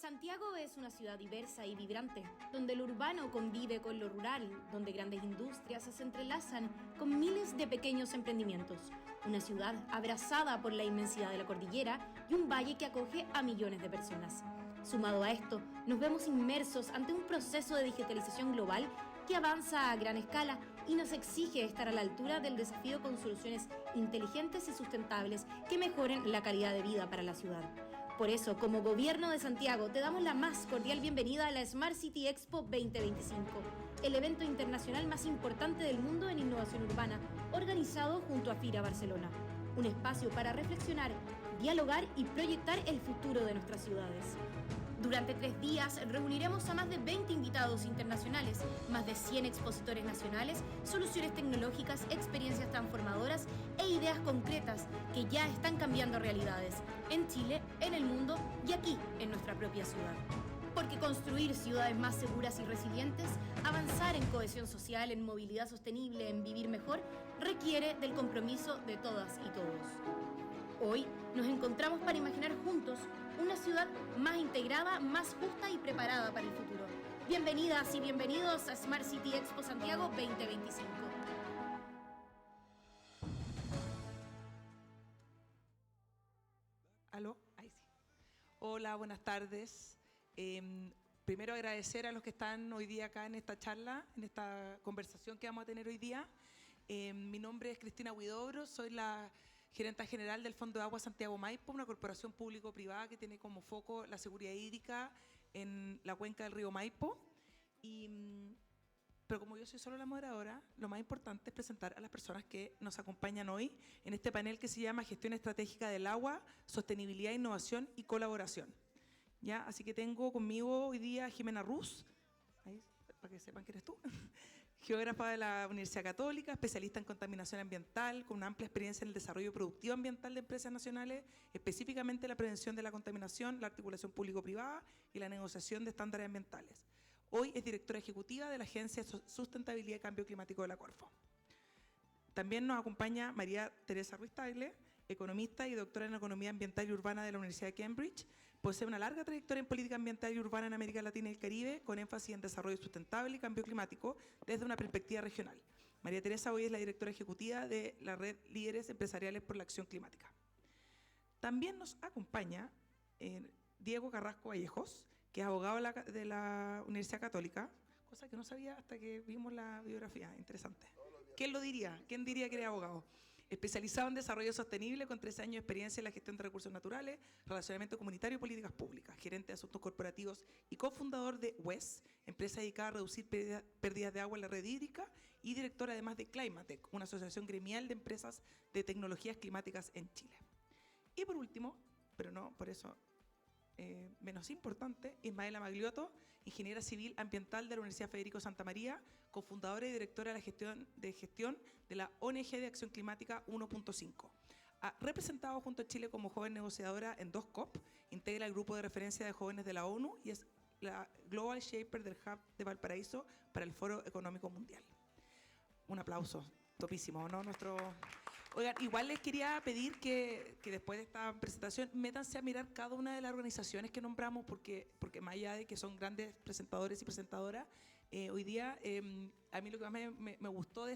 Santiago es una ciudad diversa y vibrante, donde lo urbano convive con lo rural, donde grandes industrias se entrelazan con miles de pequeños emprendimientos. Una ciudad abrazada por la inmensidad de la cordillera y un valle que acoge a millones de personas. Sumado a esto, nos vemos inmersos ante un proceso de digitalización global que avanza a gran escala y nos exige estar a la altura del desafío con soluciones inteligentes y sustentables que mejoren la calidad de vida para la ciudad. Por eso, como Gobierno de Santiago, te damos la más cordial bienvenida a la Smart City Expo 2025, el evento internacional más importante del mundo en innovación urbana, organizado junto a FIRA Barcelona. Un espacio para reflexionar, dialogar y proyectar el futuro de nuestras ciudades. Durante 3 días reuniremos a más de 20 invitados internacionales, más de 100 expositores nacionales, soluciones tecnológicas, experiencias transformadoras e ideas concretas que ya están cambiando realidades en Chile, en el mundo y aquí, en nuestra propia ciudad. Porque construir ciudades más seguras y resilientes, avanzar en cohesión social, en movilidad sostenible, en vivir mejor, requiere del compromiso de todas y todos. Hoy nos encontramos para imaginar juntos una ciudad más integrada, más justa y preparada para el futuro. Bienvenidas y bienvenidos a Smart City Expo Santiago 2025. ¿Aló? Ahí sí. Hola, buenas tardes. Primero agradecer a los que están hoy día acá en esta charla, en esta conversación que vamos a tener hoy día. Mi nombre es Cristina Huidobro, soy la gerenta general del Fondo de Agua Santiago Maipo, una corporación público-privada que tiene como foco la seguridad hídrica en la cuenca del río Maipo. Pero como yo soy solo la moderadora, lo más importante es presentar a las personas que nos acompañan hoy en este panel que se llama Gestión Estratégica del Agua, Sostenibilidad, Innovación y Colaboración. ¿Ya? Así que tengo conmigo hoy día a Jimena Ruz, ahí, para que sepan que eres tú, geógrafa de la Universidad Católica, especialista en contaminación ambiental, con una amplia experiencia en el desarrollo productivo ambiental de empresas nacionales, específicamente la prevención de la contaminación, la articulación público-privada y la negociación de estándares ambientales. Hoy es directora ejecutiva de la Agencia de Sustentabilidad y Cambio Climático de la Corfo. También nos acompaña María Teresa Ruiz Tagle, economista y doctora en Economía Ambiental y Urbana de la Universidad de Cambridge. Posee una larga trayectoria en política ambiental y urbana en América Latina y el Caribe, con énfasis en desarrollo sustentable y cambio climático desde una perspectiva regional. María Teresa hoy es la directora ejecutiva de la Red Líderes Empresariales por la Acción Climática. También nos acompaña Diego Carrasco Vallejos, que es abogado de la Universidad Católica, cosa que no sabía hasta que vimos la biografía, interesante. ¿Quién lo diría? ¿Quién diría que era abogado? Especializado en desarrollo sostenible, con 13 años de experiencia en la gestión de recursos naturales, relacionamiento comunitario y políticas públicas, gerente de asuntos corporativos y cofundador de WES, empresa dedicada a reducir pérdidas de agua en la red hídrica, y director además de Climatec, una asociación gremial de empresas de tecnologías climáticas en Chile. Y por último, pero no por eso menos importante, Ismaela Magliotto, ingeniera civil ambiental de la Universidad Federico Santa María, cofundadora y directora de la gestión de la ONG de Acción Climática 1.5. Ha representado junto a Chile como joven negociadora en 2 COP, integra el grupo de referencia de jóvenes de la ONU y es la Global Shaper del Hub de Valparaíso para el Foro Económico Mundial. Un aplauso, topísimo, ¿no? Oigan, igual les quería pedir que después de esta presentación métanse a mirar cada una de las organizaciones que nombramos, porque más allá de que son grandes presentadores y presentadoras, hoy día a mí lo que más me gustó de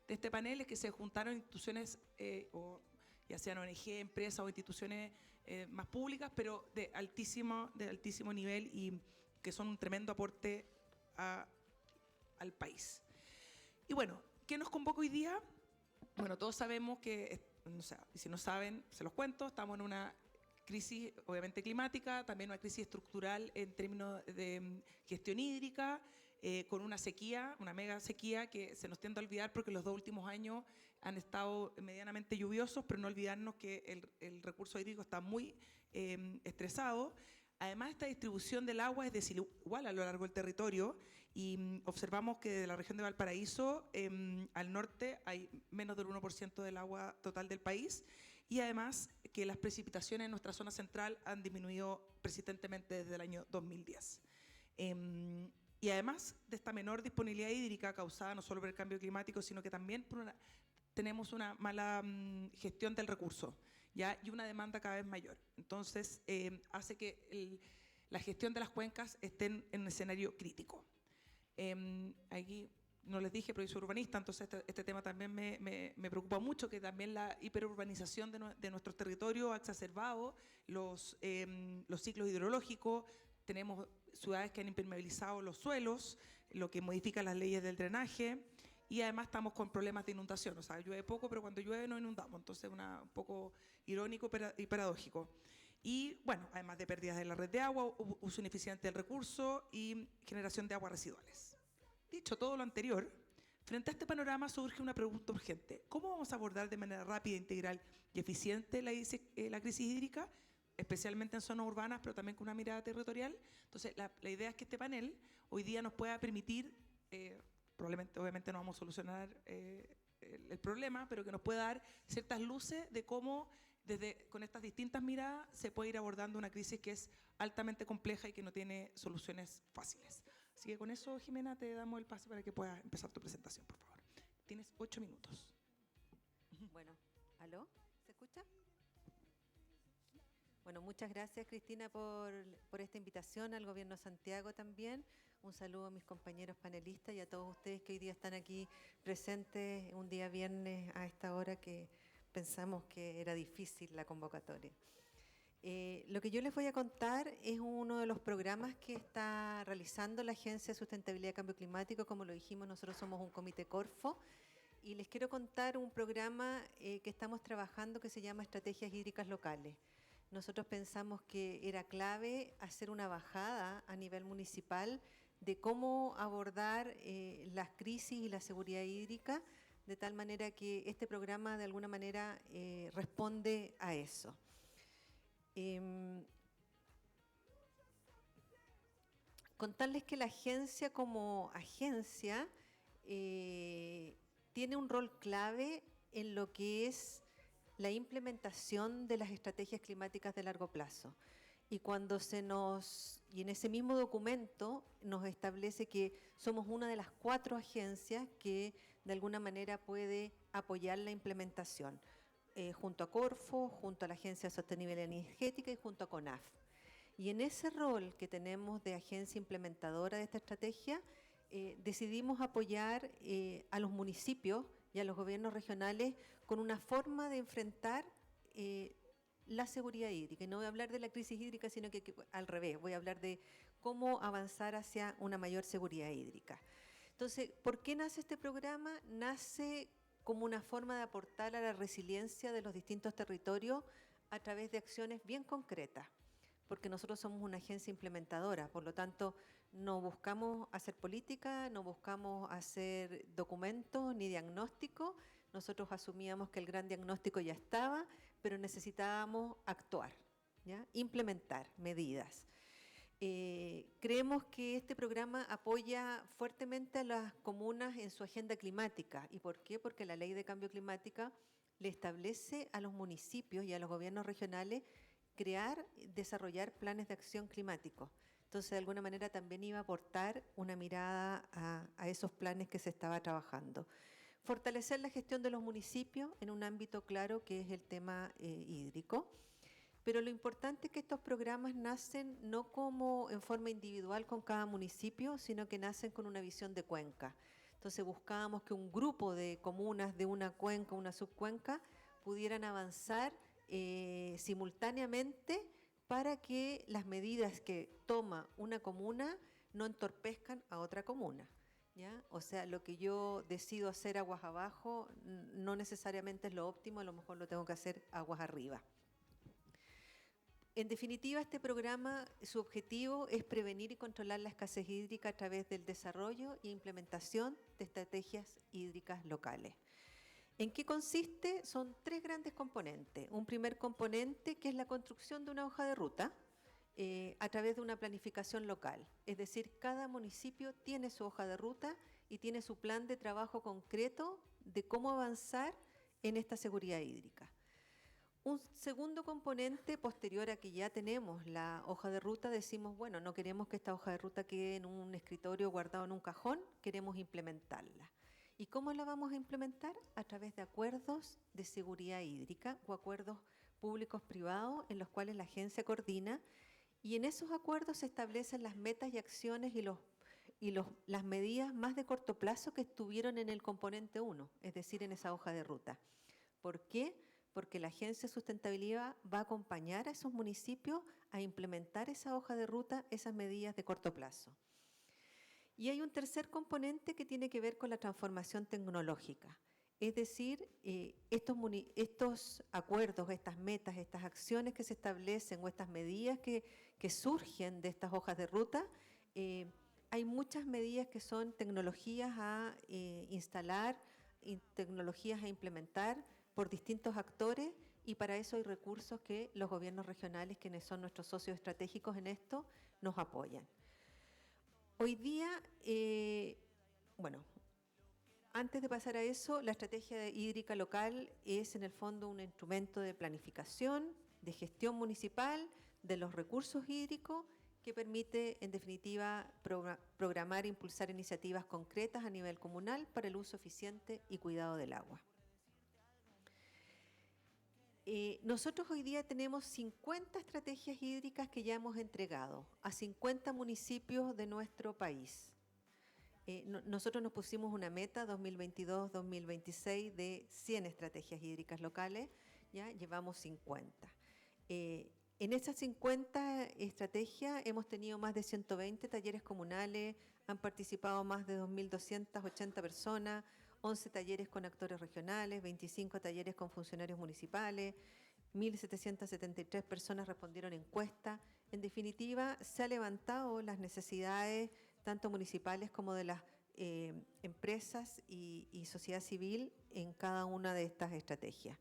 este panel es que se juntaron instituciones, o ya sean ONG, empresas o instituciones más públicas, pero de altísimo nivel y que son un tremendo aporte al país. Y bueno, ¿qué nos convoca hoy día? Bueno, todos sabemos que, o sea, y si no saben, se los cuento, estamos en una crisis obviamente climática, también una crisis estructural en términos de gestión hídrica, con una sequía, una mega sequía que se nos tiende a olvidar porque los 2 últimos años han estado medianamente lluviosos, pero no olvidarnos que el recurso hídrico está muy estresado. Además, esta distribución del agua es desigual a lo largo del territorio y observamos que de la región de Valparaíso al norte hay menos del 1% del agua total del país, y además que las precipitaciones en nuestra zona central han disminuido persistentemente desde el año 2010. Y además de esta menor disponibilidad hídrica causada no solo por el cambio climático, sino que también por tenemos una mala gestión del recurso, ¿ya? Y una demanda cada vez mayor. Entonces, hace que la gestión de las cuencas estén en un escenario crítico. Aquí no les dije, pero yo soy urbanista, entonces este tema también me preocupa mucho, que también la hiperurbanización de nuestros territorios ha exacerbado los ciclos hidrológicos. Tenemos ciudades que han impermeabilizado los suelos, lo que modifica las leyes del drenaje, y además estamos con problemas de inundación. O sea, llueve poco, pero cuando llueve no inundamos. Entonces, un poco irónico y paradójico. Y, bueno, además de pérdidas de la red de agua, uso ineficiente del recurso y generación de aguas residuales. Dicho todo lo anterior, frente a este panorama surge una pregunta urgente. ¿Cómo vamos a abordar de manera rápida, integral y eficiente la crisis hídrica, especialmente en zonas urbanas, pero también con una mirada territorial? Entonces, la idea es que este panel hoy día nos pueda permitir, probablemente, obviamente no vamos a solucionar el problema, pero que nos pueda dar ciertas luces de cómo, con estas distintas miradas, se puede ir abordando una crisis que es altamente compleja y que no tiene soluciones fáciles. Así que con eso, Jimena, te damos el paso para que puedas empezar tu presentación, por favor. Tienes 8 minutos. Bueno, ¿aló? ¿Se escucha? Bueno, muchas gracias, Cristina, por esta invitación, al Gobierno de Santiago también. Un saludo a mis compañeros panelistas y a todos ustedes que hoy día están aquí presentes un día viernes a esta hora que pensamos que era difícil la convocatoria. Lo que yo les voy a contar es uno de los programas que está realizando la Agencia de Sustentabilidad y Cambio Climático. Como lo dijimos, nosotros somos un comité Corfo y les quiero contar un programa que estamos trabajando que se llama Estrategias Hídricas Locales. Nosotros pensamos que era clave hacer una bajada a nivel municipal de cómo abordar las crisis y la seguridad hídrica, de tal manera que este programa de alguna manera responde a eso. Contarles que la agencia como agencia tiene un rol clave en lo que es la implementación de las estrategias climáticas de largo plazo. Y y en ese mismo documento nos establece que somos una de las 4 agencias que de alguna manera puede apoyar la implementación. Junto a Corfo, junto a la Agencia de Sostenibilidad Energética y junto a CONAF. Y en ese rol que tenemos de agencia implementadora de esta estrategia, decidimos apoyar a los municipios y a los gobiernos regionales con una forma de enfrentar la seguridad hídrica. Y no voy a hablar de la crisis hídrica, sino que al revés, voy a hablar de cómo avanzar hacia una mayor seguridad hídrica. Entonces, ¿por qué nace este programa? Nace como una forma de aportar a la resiliencia de los distintos territorios a través de acciones bien concretas, porque nosotros somos una agencia implementadora, por lo tanto no buscamos hacer política, no buscamos hacer documentos ni diagnóstico. Nosotros asumíamos que el gran diagnóstico ya estaba, pero necesitábamos actuar, ¿ya? Implementar medidas. Creemos que este programa apoya fuertemente a las comunas en su agenda climática. ¿Y por qué? Porque la Ley de Cambio Climático le establece a los municipios y a los gobiernos regionales desarrollar planes de acción climáticos. Entonces, de alguna manera también iba a aportar una mirada a esos planes que se estaba trabajando. Fortalecer la gestión de los municipios en un ámbito claro que es el tema hídrico. Pero lo importante es que estos programas nacen no como en forma individual con cada municipio, sino que nacen con una visión de cuenca. Entonces buscábamos que un grupo de comunas de una cuenca, una subcuenca, pudieran avanzar simultáneamente para que las medidas que toma una comuna no entorpezcan a otra comuna, ¿ya? O sea, lo que yo decido hacer aguas abajo no necesariamente es lo óptimo, a lo mejor lo tengo que hacer aguas arriba. En definitiva, este programa, su objetivo es prevenir y controlar la escasez hídrica a través del desarrollo e implementación de estrategias hídricas locales. ¿En qué consiste? Son 3 grandes componentes. Un primer componente que es la construcción de una hoja de ruta a través de una planificación local. Es decir, cada municipio tiene su hoja de ruta y tiene su plan de trabajo concreto de cómo avanzar en esta seguridad hídrica. Un segundo componente, posterior a que ya tenemos la hoja de ruta, decimos, bueno, no queremos que esta hoja de ruta quede en un escritorio guardado en un cajón, queremos implementarla. ¿Y cómo la vamos a implementar? A través de acuerdos de seguridad hídrica o acuerdos públicos-privados en los cuales la agencia coordina Y en esos acuerdos se establecen las metas y acciones y las medidas más de corto plazo que estuvieron en el componente 1, es decir, en esa hoja de ruta. ¿Por qué? Porque la Agencia de Sustentabilidad va a acompañar a esos municipios a implementar esa hoja de ruta, esas medidas de corto plazo. Y hay un tercer componente que tiene que ver con la transformación tecnológica. Es decir, estos acuerdos, estas metas, estas acciones que se establecen o estas medidas que surgen de estas hojas de ruta, hay muchas medidas que son tecnologías a instalar, tecnologías a implementar por distintos actores, y para eso hay recursos que los gobiernos regionales, quienes son nuestros socios estratégicos en esto, nos apoyan. Hoy día, bueno, antes de pasar a eso, la estrategia hídrica local es en el fondo un instrumento de planificación, de gestión municipal, de los recursos hídricos, que permite, en definitiva, programar e impulsar iniciativas concretas a nivel comunal para el uso eficiente y cuidado del agua. Nosotros hoy día tenemos 50 estrategias hídricas que ya hemos entregado a 50 municipios de nuestro país. Nosotros nos pusimos una meta 2022-2026 de 100 estrategias hídricas locales, ya llevamos 50. En esas 50 estrategias hemos tenido más de 120 talleres comunales, han participado más de 2.280 personas, 11 talleres con actores regionales, 25 talleres con funcionarios municipales, 1.773 personas respondieron encuestas. En definitiva, se han levantado las necesidades tanto municipales como de las empresas y sociedad civil en cada una de estas estrategias.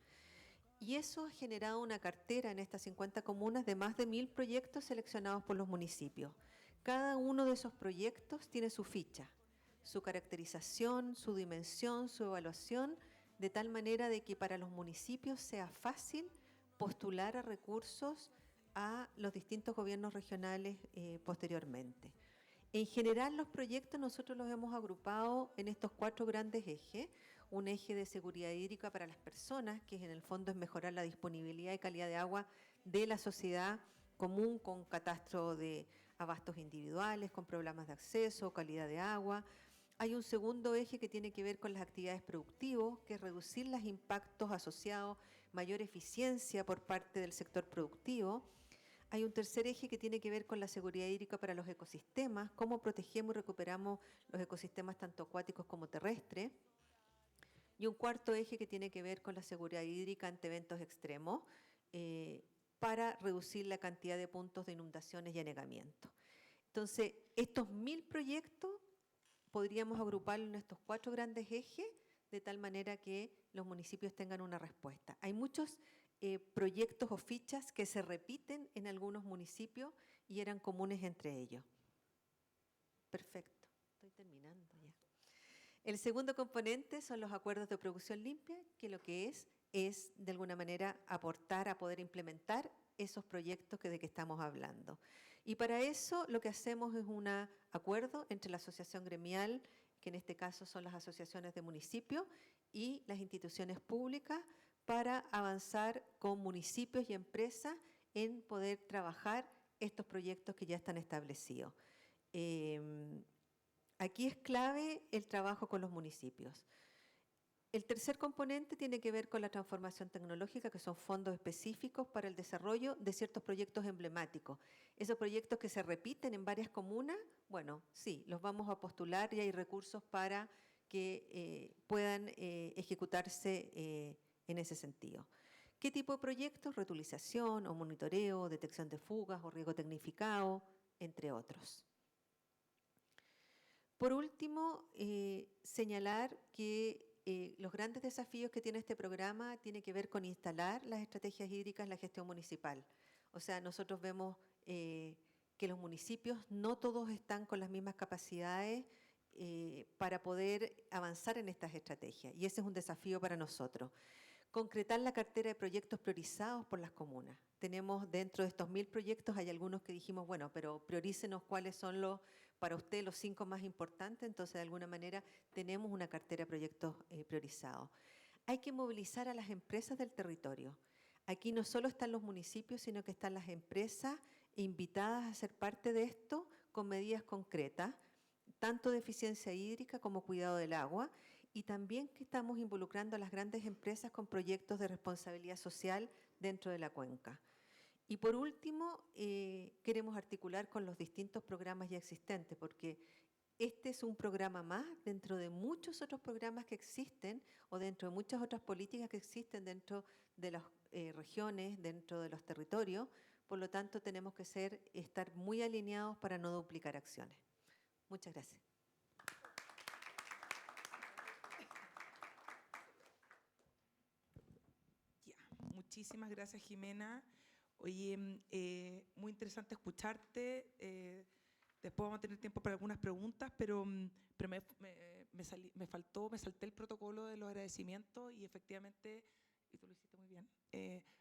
Y eso ha generado una cartera en estas 50 comunas de más de 1.000 proyectos seleccionados por los municipios. Cada uno de esos proyectos tiene su ficha, su caracterización, su dimensión, su evaluación, de tal manera de que para los municipios sea fácil postular a recursos a los distintos gobiernos regionales posteriormente. En general, los proyectos nosotros los hemos agrupado en estos 4 grandes ejes. Un eje de seguridad hídrica para las personas, que en el fondo es mejorar la disponibilidad y calidad de agua de la sociedad común, con catastro de abastos individuales, con problemas de acceso, calidad de agua. Hay un segundo eje que tiene que ver con las actividades productivas, que es reducir los impactos asociados, mayor eficiencia por parte del sector productivo. Hay un tercer eje que tiene que ver con la seguridad hídrica para los ecosistemas, cómo protegemos y recuperamos los ecosistemas tanto acuáticos como terrestres. Y un cuarto eje que tiene que ver con la seguridad hídrica ante eventos extremos para reducir la cantidad de puntos de inundaciones y anegamiento. Entonces, estos 1.000 proyectos podríamos agruparlos en estos 4 grandes ejes de tal manera que los municipios tengan una respuesta. Hay muchos proyectos o fichas que se repiten en algunos municipios y eran comunes entre ellos. Perfecto, estoy terminando ya. El segundo componente son los acuerdos de producción limpia, que lo que es de alguna manera aportar a poder implementar esos proyectos de que estamos hablando. Y para eso lo que hacemos es un acuerdo entre la asociación gremial, que en este caso son las asociaciones de municipios, y las instituciones públicas, para avanzar con municipios y empresas en poder trabajar estos proyectos que ya están establecidos. Aquí es clave el trabajo con los municipios. El tercer componente tiene que ver con la transformación tecnológica, que son fondos específicos para el desarrollo de ciertos proyectos emblemáticos. Esos proyectos que se repiten en varias comunas, bueno, sí, los vamos a postular y hay recursos para que puedan ejecutarse en ese sentido. ¿Qué tipo de proyectos? Reutilización o monitoreo, detección de fugas o riego tecnificado, entre otros. Por último, señalar que los grandes desafíos que tiene este programa tienen que ver con instalar las estrategias hídricas en la gestión municipal. O sea, nosotros vemos que los municipios no todos están con las mismas capacidades para poder avanzar en estas estrategias, y ese es un desafío para nosotros. Concretar la cartera de proyectos priorizados por las comunas. Tenemos dentro de estos 1.000 proyectos, hay algunos que dijimos, bueno, pero priorícenos cuáles son para usted los 5 más importantes, entonces de alguna manera tenemos una cartera de proyectos priorizados. Hay que movilizar a las empresas del territorio. Aquí no solo están los municipios, sino que están las empresas invitadas a ser parte de esto con medidas concretas, tanto de eficiencia hídrica como cuidado del agua, y también que estamos involucrando a las grandes empresas con proyectos de responsabilidad social dentro de la cuenca. Y por último, queremos articular con los distintos programas ya existentes, porque este es un programa más dentro de muchos otros programas que existen o dentro de muchas otras políticas que existen dentro de las regiones, dentro de los territorios. Por lo tanto, tenemos que estar muy alineados para no duplicar acciones. Muchas gracias. Muchísimas gracias, Jimena. Oye, muy interesante escucharte. Después vamos a tener tiempo para algunas preguntas, pero me salté el protocolo de los agradecimientos y efectivamente, y tú lo hiciste muy bien,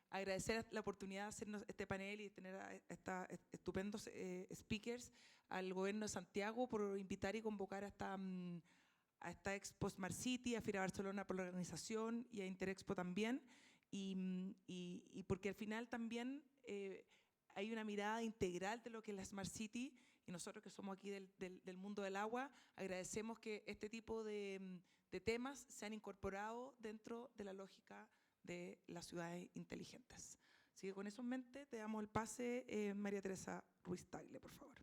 agradecer la oportunidad de hacernos este panel y de tener a estos estupendos speakers, al gobierno de Santiago por invitar y convocar a esta Expo Smart City, a FIRA Barcelona por la organización y a Interexpo también. Y porque al final también hay una mirada integral de lo que es la Smart City, y nosotros que somos aquí del mundo del agua, agradecemos que este tipo de temas se han incorporado dentro de la lógica de las ciudades inteligentes. Así que con eso en mente te damos el pase, María Teresa Ruiz Tagle, por favor.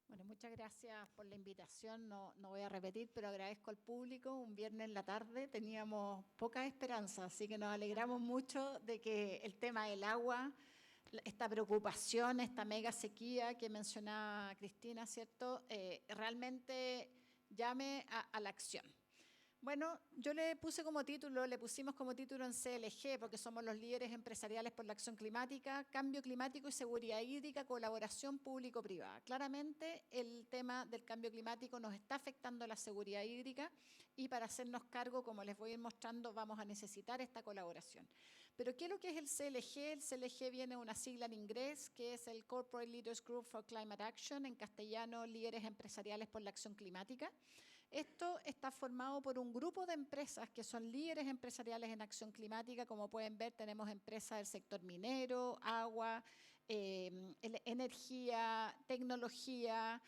Bueno, muchas gracias por la invitación. No voy a repetir, pero agradezco al público. Un viernes en la tarde teníamos poca esperanza, así que nos alegramos mucho de que el tema del agua, esta preocupación, esta mega sequía que mencionaba Cristina, ¿cierto? Realmente llame a la acción. Bueno, yo le pusimos como título en CLG, porque somos los líderes empresariales por la acción climática, cambio climático y seguridad hídrica, colaboración público-privada. Claramente el tema del cambio climático nos está afectando la seguridad hídrica y para hacernos cargo, como les voy a ir mostrando, vamos a necesitar esta colaboración. Pero ¿qué es lo que es el CLG? El CLG viene de una sigla en inglés, que es el Corporate Leaders Group for Climate Action, en castellano, líderes empresariales por la acción climática. Esto está formado por un grupo de empresas que son líderes empresariales en acción climática. Como pueden ver, tenemos empresas del sector minero, agua, energía, tecnología,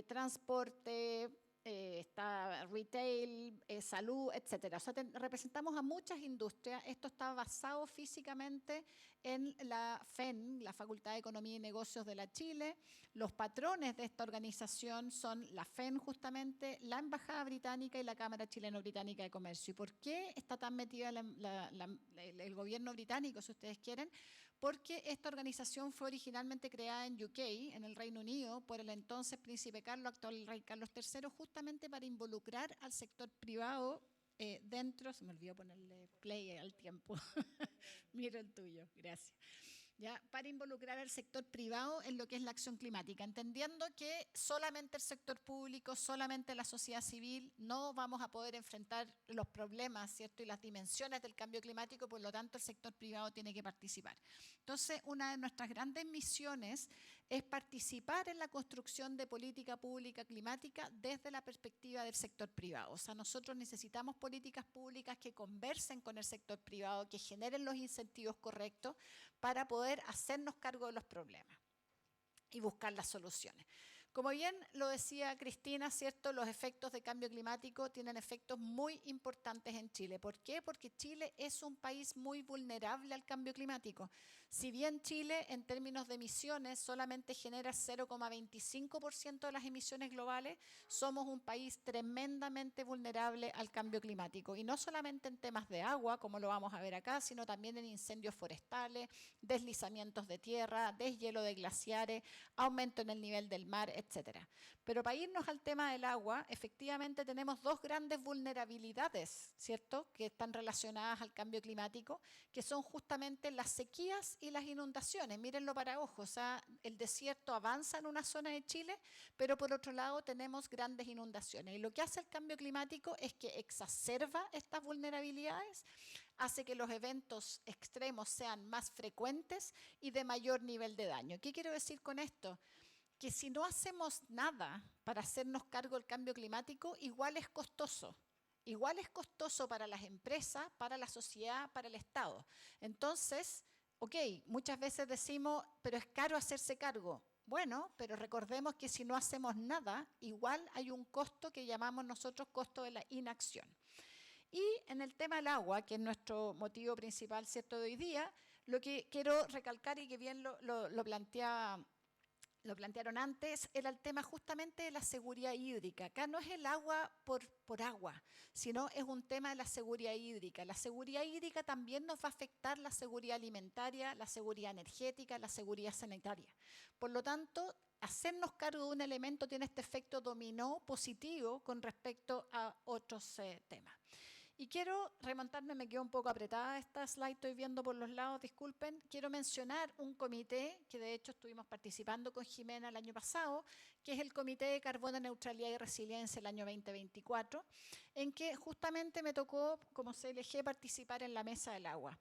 transporte, está retail, salud, etcétera. O sea, representamos a muchas industrias. Esto está basado físicamente en la FEN, la Facultad de Economía y Negocios de la Chile. Los patrones de esta organización son la FEN justamente, la Embajada Británica y la Cámara Chileno-Británica de Comercio. ¿Y por qué está tan metida el gobierno británico, si ustedes quieren? Porque esta organización fue originalmente creada en UK, en el Reino Unido, por el entonces príncipe Carlos, actual rey Carlos III, justamente para involucrar al sector privado dentro. Se me olvidó ponerle play al tiempo. Mira el tuyo, gracias. ¿Ya? Para involucrar al sector privado en lo que es la acción climática, entendiendo que solamente el sector público, solamente la sociedad civil no vamos a poder enfrentar los problemas, ¿cierto? Y las dimensiones del cambio climático, por lo tanto el sector privado tiene que participar. Entonces, una de nuestras grandes misiones es participar en la construcción de política pública climática desde la perspectiva del sector privado. O sea, nosotros necesitamos políticas públicas que conversen con el sector privado, que generen los incentivos correctos para poder hacernos cargo de los problemas y buscar las soluciones. Como bien lo decía Cristina, ¿cierto? Los efectos de cambio climático tienen efectos muy importantes en Chile. ¿Por qué? Porque Chile es un país muy vulnerable al cambio climático. Si bien Chile, en términos de emisiones, solamente genera 0,25% de las emisiones globales, somos un país tremendamente vulnerable al cambio climático. Y no solamente en temas de agua, como lo vamos a ver acá, sino también en incendios forestales, deslizamientos de tierra, deshielo de glaciares, aumento en el nivel del mar, etcétera. Pero para irnos al tema del agua, efectivamente tenemos dos grandes vulnerabilidades, ¿cierto?, que están relacionadas al cambio climático, que son justamente las sequías y las inundaciones. Mírenlo para ojos, o sea, el desierto avanza en una zona de Chile, pero por otro lado tenemos grandes inundaciones. Y lo que hace el cambio climático es que exacerba estas vulnerabilidades, hace que los eventos extremos sean más frecuentes y de mayor nivel de daño. ¿Qué quiero decir con esto? Que si no hacemos nada para hacernos cargo del cambio climático, igual es costoso. Igual es costoso para las empresas, para la sociedad, para el Estado. Entonces, Ok, muchas veces decimos, pero es caro hacerse cargo. Bueno, pero recordemos que si no hacemos nada, igual hay un costo que llamamos nosotros costo de la inacción. Y en el tema del agua, que es nuestro motivo principal, ¿cierto?, de hoy día, lo que quiero recalcar y que bien lo plantearon antes, era el tema justamente de la seguridad hídrica. Acá no es el agua por agua, sino es un tema de la seguridad hídrica. La seguridad hídrica también nos va a afectar la seguridad alimentaria, la seguridad energética, la seguridad sanitaria. Por lo tanto, hacernos cargo de un elemento tiene este efecto dominó positivo con respecto a otros temas. Y quiero remontarme, me quedo un poco apretada esta slide, estoy viendo por los lados, disculpen. Quiero mencionar un comité que de hecho estuvimos participando con Jimena el año pasado, que es el Comité de Carbono, Neutralidad y Resiliencia el año 2024, en que justamente me tocó, como CLG, participar en la Mesa del Agua.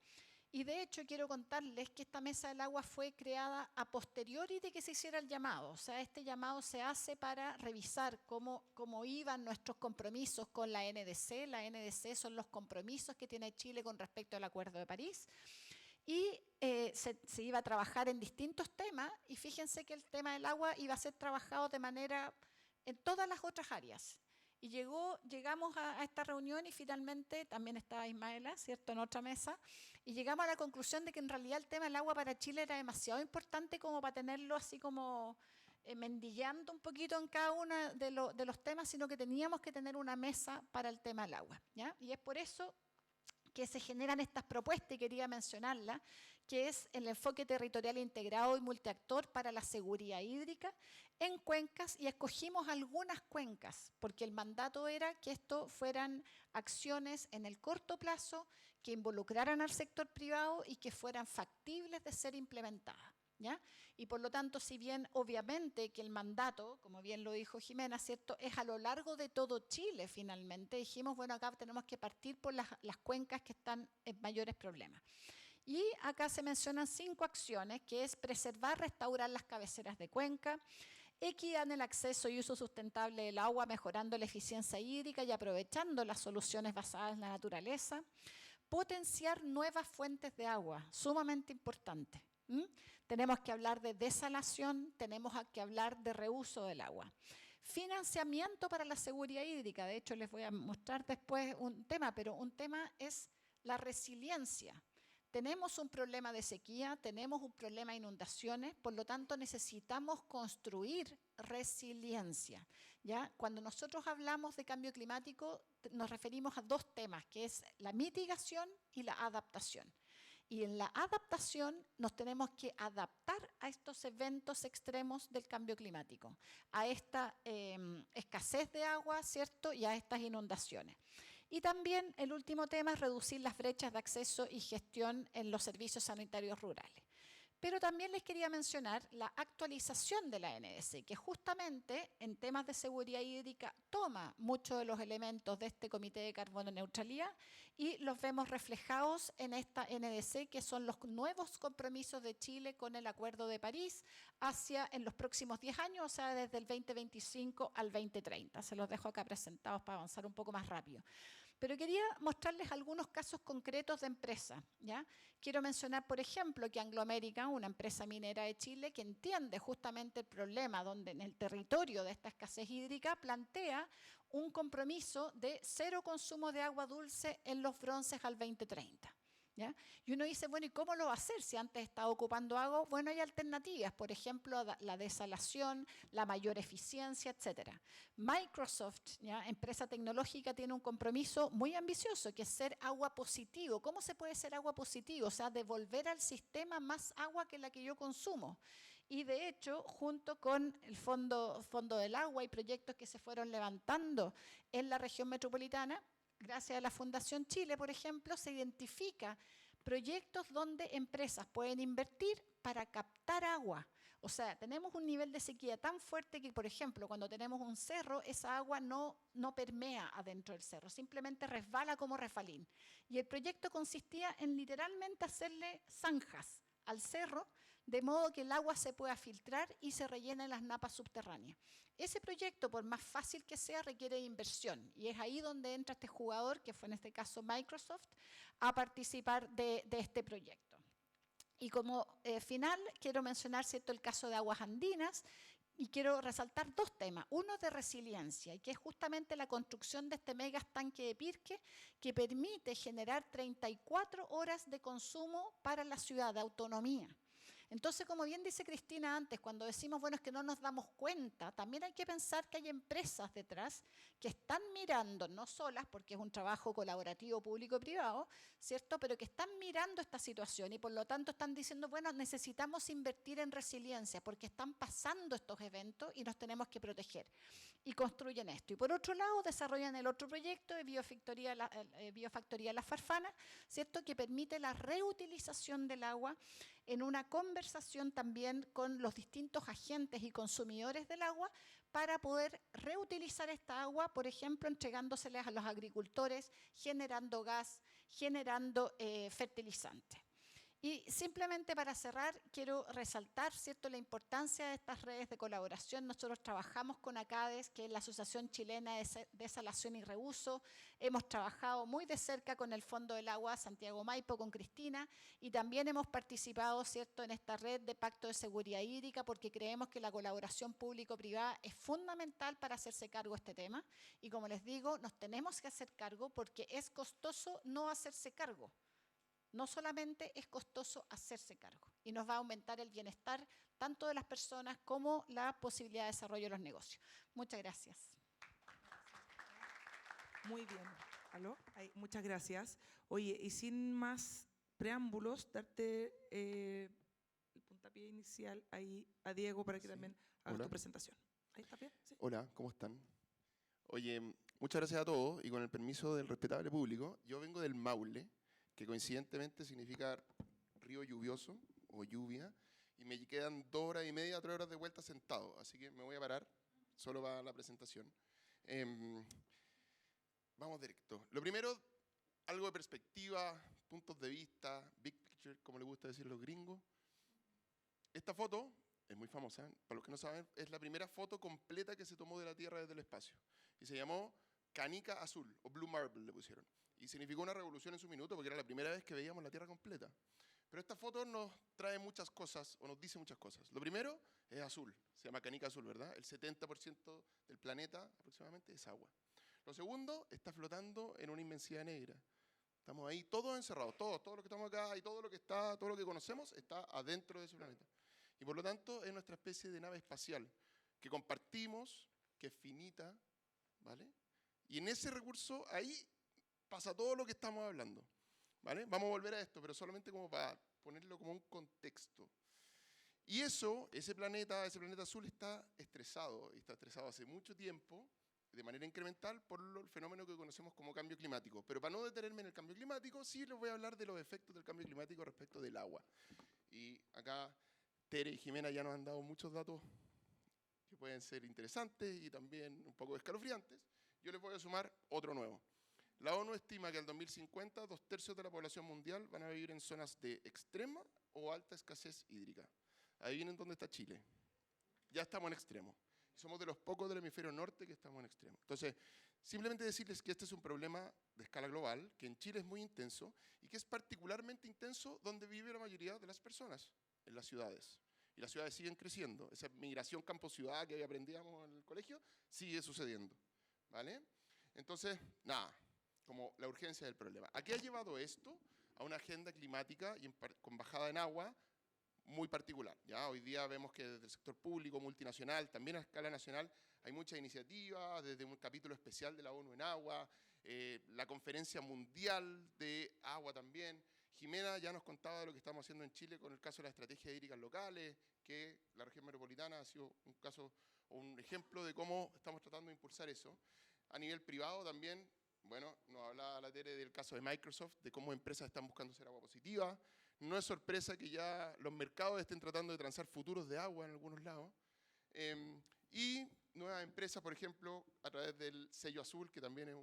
Y de hecho quiero contarles que esta Mesa del Agua fue creada a posteriori de que se hiciera el llamado. O sea, este llamado se hace para revisar cómo iban nuestros compromisos con la NDC. La NDC son los compromisos que tiene Chile con respecto al Acuerdo de París. Y se iba a trabajar en distintos temas y fíjense que el tema del agua iba a ser trabajado de manera en todas las otras áreas. Y llegamos a esta reunión y finalmente también estaba Ismaela, ¿cierto?, en otra mesa, y llegamos a la conclusión de que en realidad el tema del agua para Chile era demasiado importante como para tenerlo así como mendillando un poquito en cada uno de los temas, sino que teníamos que tener una mesa para el tema del agua, ¿ya? Y es por eso que se generan estas propuestas, y quería mencionarla, que es el enfoque territorial integrado y multiactor para la seguridad hídrica en cuencas, y escogimos algunas cuencas, porque el mandato era que esto fueran acciones en el corto plazo, que involucraran al sector privado y que fueran factibles de ser implementadas, ¿ya? Y por lo tanto, si bien obviamente que el mandato, como bien lo dijo Jimena, ¿cierto?, es a lo largo de todo Chile finalmente, dijimos, bueno, acá tenemos que partir por las cuencas que están en mayores problemas. Y acá se mencionan 5 acciones, que es preservar, restaurar las cabeceras de cuenca, equidad en el acceso y uso sustentable del agua, mejorando la eficiencia hídrica y aprovechando las soluciones basadas en la naturaleza, potenciar nuevas fuentes de agua, sumamente importante. Tenemos que hablar de desalación, tenemos que hablar de reuso del agua. Financiamiento para la seguridad hídrica, de hecho les voy a mostrar después un tema, pero un tema es la resiliencia. Tenemos un problema de sequía, tenemos un problema de inundaciones, por lo tanto necesitamos construir resiliencia, ¿ya? Cuando nosotros hablamos de cambio climático nos referimos a 2 temas, que es la mitigación y la adaptación. Y en la adaptación nos tenemos que adaptar a estos eventos extremos del cambio climático, a esta escasez de agua, ¿cierto?, y a estas inundaciones. Y también el último tema es reducir las brechas de acceso y gestión en los servicios sanitarios rurales. Pero también les quería mencionar la actualización de la NDC, que justamente en temas de seguridad hídrica toma muchos de los elementos de este Comité de Carbono Neutralidad y los vemos reflejados en esta NDC, que son los nuevos compromisos de Chile con el Acuerdo de París en los próximos 10 años, o sea, desde el 2025 al 2030. Se los dejo acá presentados para avanzar un poco más rápido. Pero quería mostrarles algunos casos concretos de empresas, ¿ya? Quiero mencionar, por ejemplo, que Anglo American, una empresa minera de Chile, que entiende justamente el problema donde en el territorio de esta escasez hídrica plantea un compromiso de 0 consumo de agua dulce en los bronces al 2030. ¿Ya? Y uno dice, bueno, ¿y cómo lo va a hacer si antes estaba ocupando agua? Bueno, hay alternativas, por ejemplo, la desalación, la mayor eficiencia, etc. Microsoft, ¿ya?, empresa tecnológica, tiene un compromiso muy ambicioso, que es ser agua positivo. ¿Cómo se puede ser agua positivo? O sea, devolver al sistema más agua que la que yo consumo. Y de hecho, junto con el Fondo del Agua y proyectos que se fueron levantando en la región metropolitana, gracias a la Fundación Chile, por ejemplo, se identifica proyectos donde empresas pueden invertir para captar agua. O sea, tenemos un nivel de sequía tan fuerte que, por ejemplo, cuando tenemos un cerro, esa agua no permea adentro del cerro, simplemente resbala como refalín. Y el proyecto consistía en literalmente hacerle zanjas al cerro, de modo que el agua se pueda filtrar y se rellene en las napas subterráneas. Ese proyecto, por más fácil que sea, requiere de inversión, y es ahí donde entra este jugador, que fue en este caso Microsoft, a participar de este proyecto. Y como final, quiero mencionar, ¿cierto?, el caso de Aguas Andinas, y quiero resaltar dos temas. Uno de resiliencia, y que es justamente la construcción de este mega estanque de Pirque, que permite generar 34 horas de consumo para la ciudad, de autonomía. Entonces, como bien dice Cristina antes, cuando decimos, bueno, es que no nos damos cuenta, también hay que pensar que hay empresas detrás que están mirando, no solas, porque es un trabajo colaborativo público-privado, ¿cierto?, pero que están mirando esta situación y por lo tanto están diciendo, bueno, necesitamos invertir en resiliencia porque están pasando estos eventos y nos tenemos que proteger. Y construyen esto. Y por otro lado, desarrollan el otro proyecto de biofactoría Las Farfanas, ¿cierto?, que permite la reutilización del agua en una conversación también con los distintos agentes y consumidores del agua para poder reutilizar esta agua, por ejemplo, entregándoselas a los agricultores, generando gas, generando fertilizante. Y simplemente para cerrar, quiero resaltar, ¿cierto?, la importancia de estas redes de colaboración. Nosotros trabajamos con ACADES, que es la Asociación Chilena de Desalación y Reuso. Hemos trabajado muy de cerca con el Fondo del Agua Santiago Maipo, con Cristina, y también hemos participado, ¿cierto?, en esta red de pacto de seguridad hídrica, porque creemos que la colaboración público-privada es fundamental para hacerse cargo de este tema. Y como les digo, nos tenemos que hacer cargo porque es costoso no hacerse cargo. No solamente es costoso hacerse cargo y nos va a aumentar el bienestar tanto de las personas como la posibilidad de desarrollo de los negocios. Muchas gracias. Muy bien. ¿Aló? Muchas gracias. Oye, y sin más preámbulos, darte el puntapié inicial ahí a Diego para que también hagas tu presentación. ¿Ahí está bien? Sí. Hola, ¿cómo están? Oye, muchas gracias a todos y con el permiso del respetable público, yo vengo del Maule, que coincidentemente significa río lluvioso o lluvia, y me quedan 2 horas y media, 3 horas de vuelta sentado, así que me voy a parar solo para la presentación. Vamos directo. Lo primero, algo de perspectiva, puntos de vista, big picture, como le gusta decir a los gringos. Esta foto es muy famosa, para los que no saben, es la primera foto completa que se tomó de la Tierra desde el espacio, y se llamó Canica Azul, o Blue Marble le pusieron. Y significó una revolución en su minuto porque era la primera vez que veíamos la Tierra completa. Pero esta foto nos trae muchas cosas, o nos dice muchas cosas. Lo primero es azul, se llama Canica Azul, ¿verdad? El 70% del planeta aproximadamente es agua. Lo segundo, está flotando en una inmensidad negra. Estamos ahí todos encerrados, todos los que estamos acá y todo lo que conocemos está adentro de ese planeta. Y por lo tanto es nuestra especie de nave espacial que compartimos, que es finita, ¿vale? Y en ese recurso ahí pasa todo lo que estamos hablando, ¿vale? Vamos a volver a esto, pero solamente como para ponerlo como un contexto. Y ese planeta azul está estresado hace mucho tiempo, de manera incremental, por el fenómeno que conocemos como cambio climático. Pero para no detenerme en el cambio climático, sí les voy a hablar de los efectos del cambio climático respecto del agua. Y acá Tere y Jimena ya nos han dado muchos datos que pueden ser interesantes y también un poco escalofriantes. Yo les voy a sumar otro nuevo. La ONU estima que al 2050 2/3 de la población mundial van a vivir en zonas de extrema o alta escasez hídrica. Adivinen dónde está Chile. Ya estamos en extremo. Somos de los pocos del hemisferio norte que estamos en extremo. Entonces, simplemente decirles que este es un problema de escala global, que en Chile es muy intenso y que es particularmente intenso donde vive la mayoría de las personas, en las ciudades. Y las ciudades siguen creciendo. Esa migración campo-ciudad que hoy aprendíamos en el colegio sigue sucediendo, ¿vale? Entonces, nada, como la urgencia del problema. ¿A qué ha llevado esto? A una agenda climática y con bajada en agua muy particular. ¿Ya? Hoy día vemos que desde el sector público, multinacional, también a escala nacional, hay muchas iniciativas, desde un capítulo especial de la ONU en agua, la conferencia mundial de agua también. Jimena ya nos contaba de lo que estamos haciendo en Chile con el caso de las estrategias hídricas locales, que la región metropolitana ha sido un caso o un ejemplo de cómo estamos tratando de impulsar eso. A nivel privado también, bueno, nos hablaba la Tere del caso de Microsoft, de cómo empresas están buscando ser agua positiva. No es sorpresa que ya los mercados estén tratando de transar futuros de agua en algunos lados. Y nuevas empresas, por ejemplo, a través del sello azul, que también es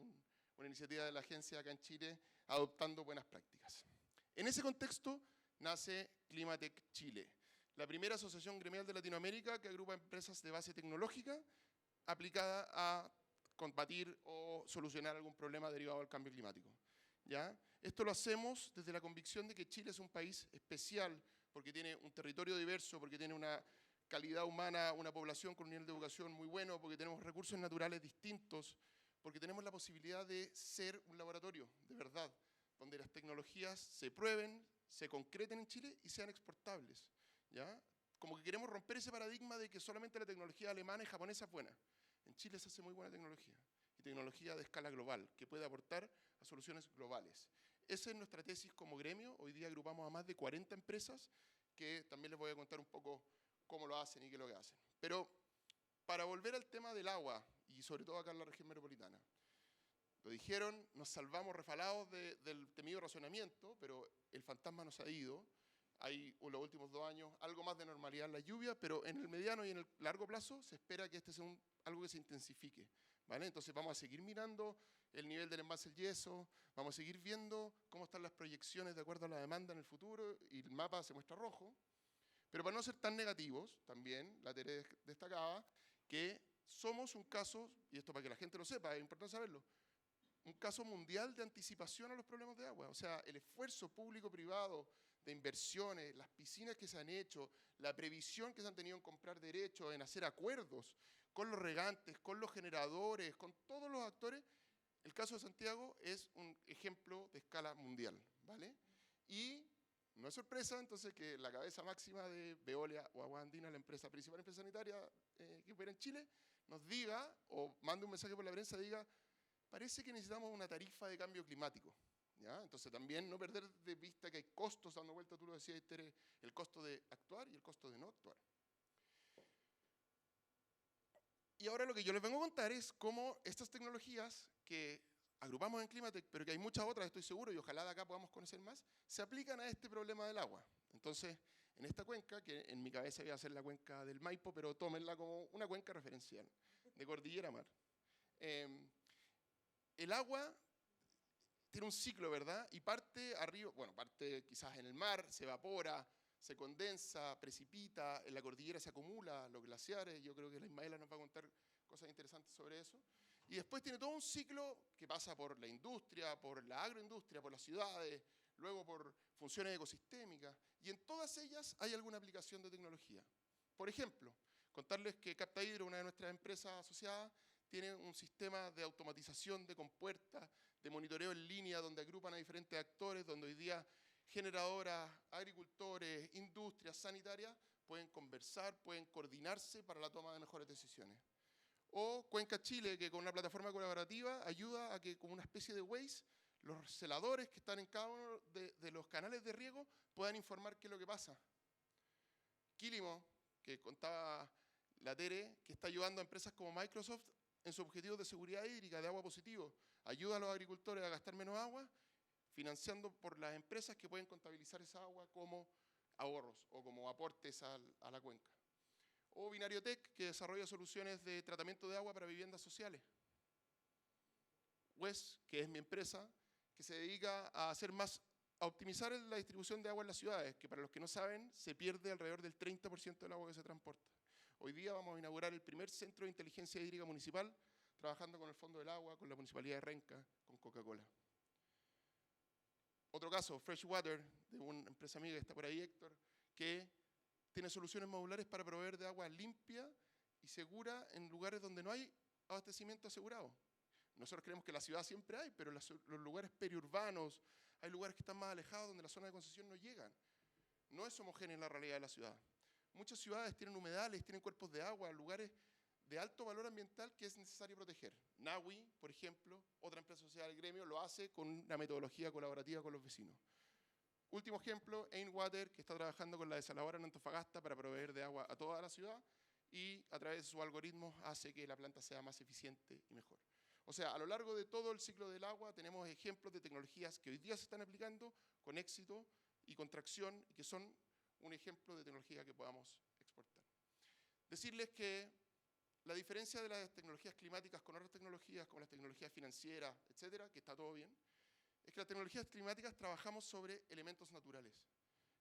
una iniciativa de la agencia acá en Chile, adoptando buenas prácticas. En ese contexto nace Climatec Chile, la primera asociación gremial de Latinoamérica que agrupa empresas de base tecnológica aplicada a combatir o solucionar algún problema derivado del cambio climático. ¿Ya? Esto lo hacemos desde la convicción de que Chile es un país especial porque tiene un territorio diverso, porque tiene una calidad humana, una población con un nivel de educación muy bueno, porque tenemos recursos naturales distintos, porque tenemos la posibilidad de ser un laboratorio, de verdad, donde las tecnologías se prueben, se concreten en Chile y sean exportables, ¿ya? Como que queremos romper ese paradigma de que solamente la tecnología alemana y japonesa es buena. En Chile se hace muy buena tecnología, y tecnología de escala global, que puede aportar a soluciones globales. Esa es nuestra tesis como gremio. Hoy día agrupamos a más de 40 empresas, que también les voy a contar un poco cómo lo hacen y qué es lo que hacen. Pero para volver al tema del agua, y sobre todo acá en la región metropolitana, lo dijeron, nos salvamos refalados del temido racionamiento, pero el fantasma nos ha ido. Hay en los últimos 2 años algo más de normalidad en la lluvia, pero en el mediano y en el largo plazo se espera que este sea algo que se intensifique, ¿vale? Entonces vamos a seguir mirando el nivel del embalse del Yeso, vamos a seguir viendo cómo están las proyecciones de acuerdo a la demanda en el futuro, y el mapa se muestra rojo. Pero para no ser tan negativos, también la Tere destacaba que somos un caso, y esto para que la gente lo sepa, es importante saberlo, un caso mundial de anticipación a los problemas de agua. O sea, el esfuerzo público-privado de inversiones, las piscinas que se han hecho, la previsión que se han tenido en comprar derechos, en hacer acuerdos con los regantes, con los generadores, con todos los actores. El caso de Santiago es un ejemplo de escala mundial, ¿vale? Y no es sorpresa, entonces, que la cabeza máxima de Veolia o Agua Andina, la principal empresa sanitaria que opera en Chile, nos diga, o mande un mensaje por la prensa, diga, parece que necesitamos una tarifa de cambio climático, ¿ya? Entonces también no perder de vista que hay costos dando vuelta, tú lo decías, Tere, el costo de actuar y el costo de no actuar. Y ahora lo que yo les vengo a contar es cómo estas tecnologías que agrupamos en Climatec, pero que hay muchas otras, estoy seguro, y ojalá de acá podamos conocer más, se aplican a este problema del agua. Entonces, en esta cuenca, que en mi cabeza iba a ser la cuenca del Maipo, pero tómenla como una cuenca referencial, de cordillera a mar. El agua tiene un ciclo, ¿verdad? Y parte arriba, bueno, parte quizás en el mar, se evapora, se condensa, precipita, en la cordillera se acumula, los glaciares. Yo creo que la Ismaela nos va a contar cosas interesantes sobre eso. Y después tiene todo un ciclo que pasa por la industria, por la agroindustria, por las ciudades, luego por funciones ecosistémicas, y en todas ellas hay alguna aplicación de tecnología. Por ejemplo, contarles que CaptaHidro, una de nuestras empresas asociadas, tiene un sistema de automatización de compuertas, de monitoreo en línea, donde agrupan a diferentes actores, donde hoy día generadoras, agricultores, industrias sanitarias pueden conversar, pueden coordinarse para la toma de mejores decisiones. O Cuenca Chile, que con una plataforma colaborativa ayuda a que, como una especie de Waze, los celadores que están en cada uno de los canales de riego puedan informar qué es lo que pasa. Quilimo, que contaba la Tere, que está ayudando a empresas como Microsoft en sus objetivos de seguridad hídrica, de agua positivo. Ayuda a los agricultores a gastar menos agua, financiando por las empresas que pueden contabilizar esa agua como ahorros o como aportes a la cuenca. O Binariotech, que desarrolla soluciones de tratamiento de agua para viviendas sociales. WES, que es mi empresa, que se dedica a optimizar la distribución de agua en las ciudades, que para los que no saben, se pierde alrededor del 30% del agua que se transporta. Hoy día vamos a inaugurar el primer centro de inteligencia hídrica municipal, trabajando con el Fondo del Agua, con la Municipalidad de Renca, con Coca-Cola. Otro caso, Freshwater, de una empresa amiga que está por ahí, Héctor, que tiene soluciones modulares para proveer de agua limpia y segura en lugares donde no hay abastecimiento asegurado. Nosotros creemos que en la ciudad siempre hay, pero en los lugares periurbanos hay lugares que están más alejados, donde las zonas de concesión no llegan. No es homogénea en la realidad de la ciudad. Muchas ciudades tienen humedales, tienen cuerpos de agua, lugares de alto valor ambiental que es necesario proteger. Nawi, por ejemplo, otra empresa social del gremio, lo hace con una metodología colaborativa con los vecinos. Último ejemplo, Ainwater, que está trabajando con la desaladora en Antofagasta para proveer de agua a toda la ciudad y a través de sus algoritmos hace que la planta sea más eficiente y mejor. O sea, a lo largo de todo el ciclo del agua tenemos ejemplos de tecnologías que hoy día se están aplicando con éxito y con tracción, y que son un ejemplo de tecnología que podamos exportar. Decirles que la diferencia de las tecnologías climáticas con otras tecnologías, como las tecnologías financieras, etcétera, que está todo bien, es que las tecnologías climáticas trabajamos sobre elementos naturales,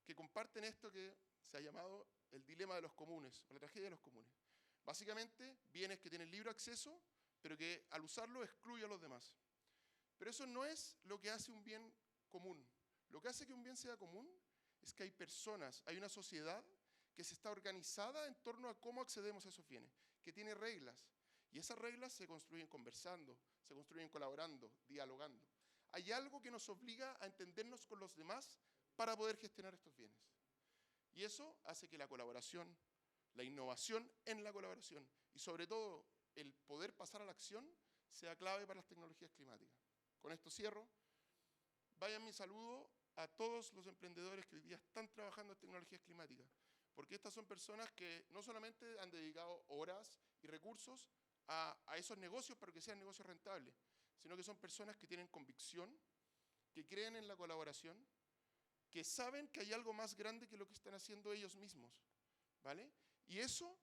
que comparten esto que se ha llamado el dilema de los comunes, o la tragedia de los comunes. Básicamente, bienes que tienen libre acceso, pero que al usarlo excluye a los demás. Pero eso no es lo que hace un bien común. Lo que hace que un bien sea común es que hay personas, hay una sociedad que se está organizada en torno a cómo accedemos a esos bienes, que tiene reglas. Y esas reglas se construyen conversando, se construyen colaborando, dialogando. Hay algo que nos obliga a entendernos con los demás para poder gestionar estos bienes. Y eso hace que la colaboración, la innovación en la colaboración y sobre todo el poder pasar a la acción sea clave para las tecnologías climáticas. Con esto cierro. Vayan mi saludo a todos los emprendedores que hoy día están trabajando en tecnologías climáticas, porque estas son personas que no solamente han dedicado horas y recursos a esos negocios para que sean negocios rentables, sino que son personas que tienen convicción, que creen en la colaboración, que saben que hay algo más grande que lo que están haciendo ellos mismos, ¿vale? Y eso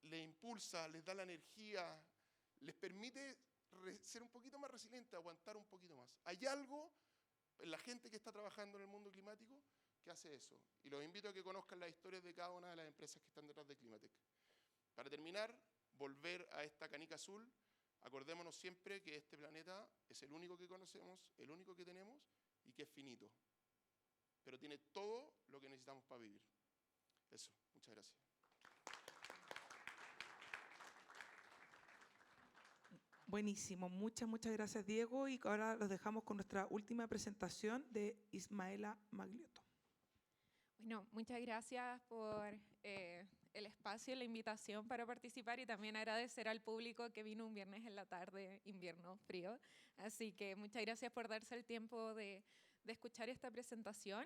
les impulsa, les da la energía, les permite ser un poquito más resilientes, aguantar un poquito más. Hay algo en la gente que está trabajando en el mundo climático que hace eso. Y los invito a que conozcan las historias de cada una de las empresas que están detrás de Climatec. Para terminar, volver a esta canica azul, acordémonos siempre que este planeta es el único que conocemos, el único que tenemos y que es finito. Pero tiene todo lo que necesitamos para vivir. Eso, muchas gracias. Buenísimo, muchas gracias, Diego. Y ahora los dejamos con nuestra última presentación de Ismaela Magliotto. Bueno, muchas gracias por el espacio y la invitación para participar y también agradecer al público que vino un viernes en la tarde, invierno frío. Así que muchas gracias por darse el tiempo de escuchar esta presentación.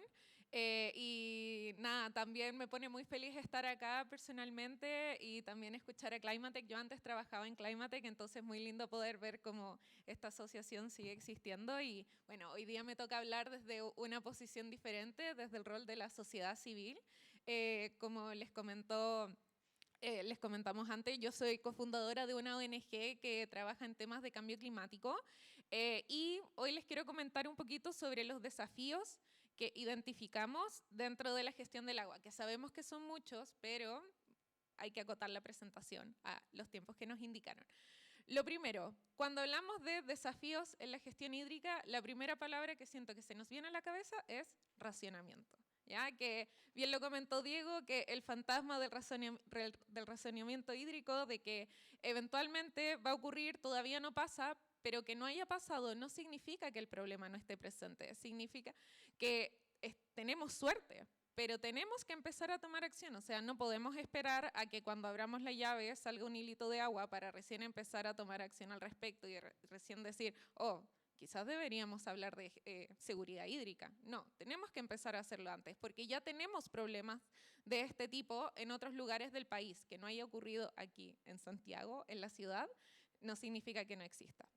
Y nada, también me pone muy feliz estar acá personalmente y también escuchar a Climatec. Yo antes trabajaba en Climatec, entonces muy lindo poder ver cómo esta asociación sigue existiendo. Y bueno, hoy día me toca hablar desde una posición diferente, desde el rol de la sociedad civil. Como les comentamos antes, yo soy cofundadora de una ONG que trabaja en temas de cambio climático y hoy les quiero comentar un poquito sobre los desafíos que identificamos dentro de la gestión del agua, que sabemos que son muchos, pero hay que acotar la presentación a los tiempos que nos indicaron. Lo primero, cuando hablamos de desafíos en la gestión hídrica, la primera palabra que siento que se nos viene a la cabeza es racionamiento. ¿Ya? Que bien lo comentó Diego, que el fantasma del racionamiento hídrico, de que eventualmente va a ocurrir, todavía no pasa, pero que no haya pasado no significa que el problema no esté presente, significa que tenemos suerte, pero tenemos que empezar a tomar acción. O sea, no podemos esperar a que cuando abramos la llave salga un hilito de agua para recién empezar a tomar acción al respecto y recién decir, oh, quizás deberíamos hablar de seguridad hídrica. No, tenemos que empezar a hacerlo antes, porque ya tenemos problemas de este tipo en otros lugares del país. Que no haya ocurrido aquí en Santiago, en la ciudad, no significa que no exista.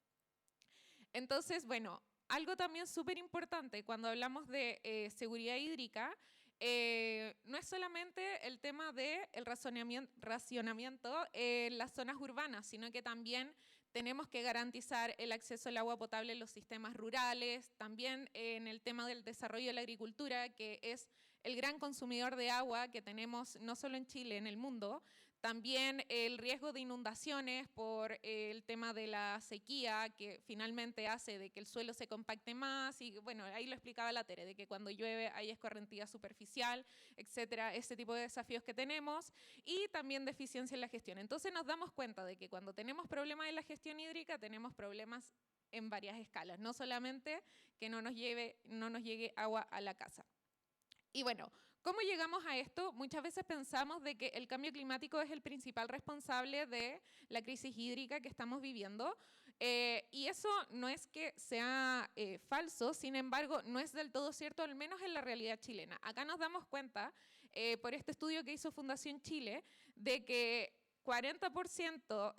Entonces, bueno, algo también súper importante cuando hablamos de seguridad hídrica, no es solamente el tema del racionamiento en las zonas urbanas, sino que también tenemos que garantizar el acceso al agua potable en los sistemas rurales, también en el tema del desarrollo de la agricultura, que es el gran consumidor de agua que tenemos no solo en Chile, en el mundo. También el riesgo de inundaciones por el tema de la sequía, que finalmente hace de que el suelo se compacte más, y bueno, ahí lo explicaba la Tere, de que cuando llueve hay escorrentía superficial, etcétera, ese tipo de desafíos que tenemos, y también deficiencia en la gestión. Entonces nos damos cuenta de que cuando tenemos problemas en la gestión hídrica, tenemos problemas en varias escalas, no solamente que no nos llegue agua a la casa. Y bueno, ¿cómo llegamos a esto? Muchas veces pensamos de que el cambio climático es el principal responsable de la crisis hídrica que estamos viviendo, y eso no es que sea falso, sin embargo, no es del todo cierto, al menos en la realidad chilena. Acá nos damos cuenta, por este estudio que hizo Fundación Chile, de que 40%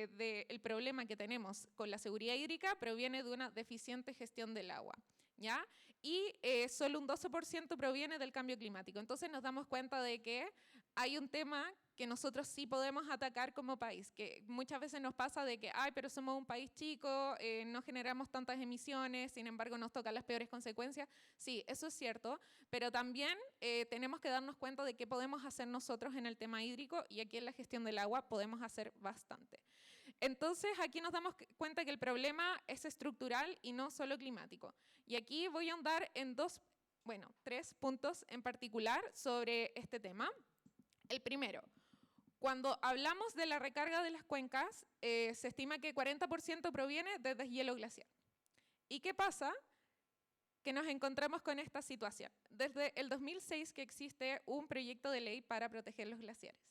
del problema que tenemos con la seguridad hídrica proviene de una deficiente gestión del agua, ¿ya? Y solo un 12% proviene del cambio climático. Entonces nos damos cuenta de que hay un tema que nosotros sí podemos atacar como país, que muchas veces nos pasa de que, ay, pero somos un país chico, no generamos tantas emisiones, sin embargo nos tocan las peores consecuencias. Sí, eso es cierto, pero también tenemos que darnos cuenta de qué podemos hacer nosotros en el tema hídrico, y aquí en la gestión del agua podemos hacer bastante. Entonces aquí nos damos cuenta que el problema es estructural y no solo climático. Y aquí voy a ahondar en dos bueno, 3 puntos en particular sobre este tema. El primero, cuando hablamos de la recarga de las cuencas, se estima que 40% proviene de deshielo glaciar. ¿Y qué pasa? Que nos encontramos con esta situación. Desde el 2006 que existe un proyecto de ley para proteger los glaciares.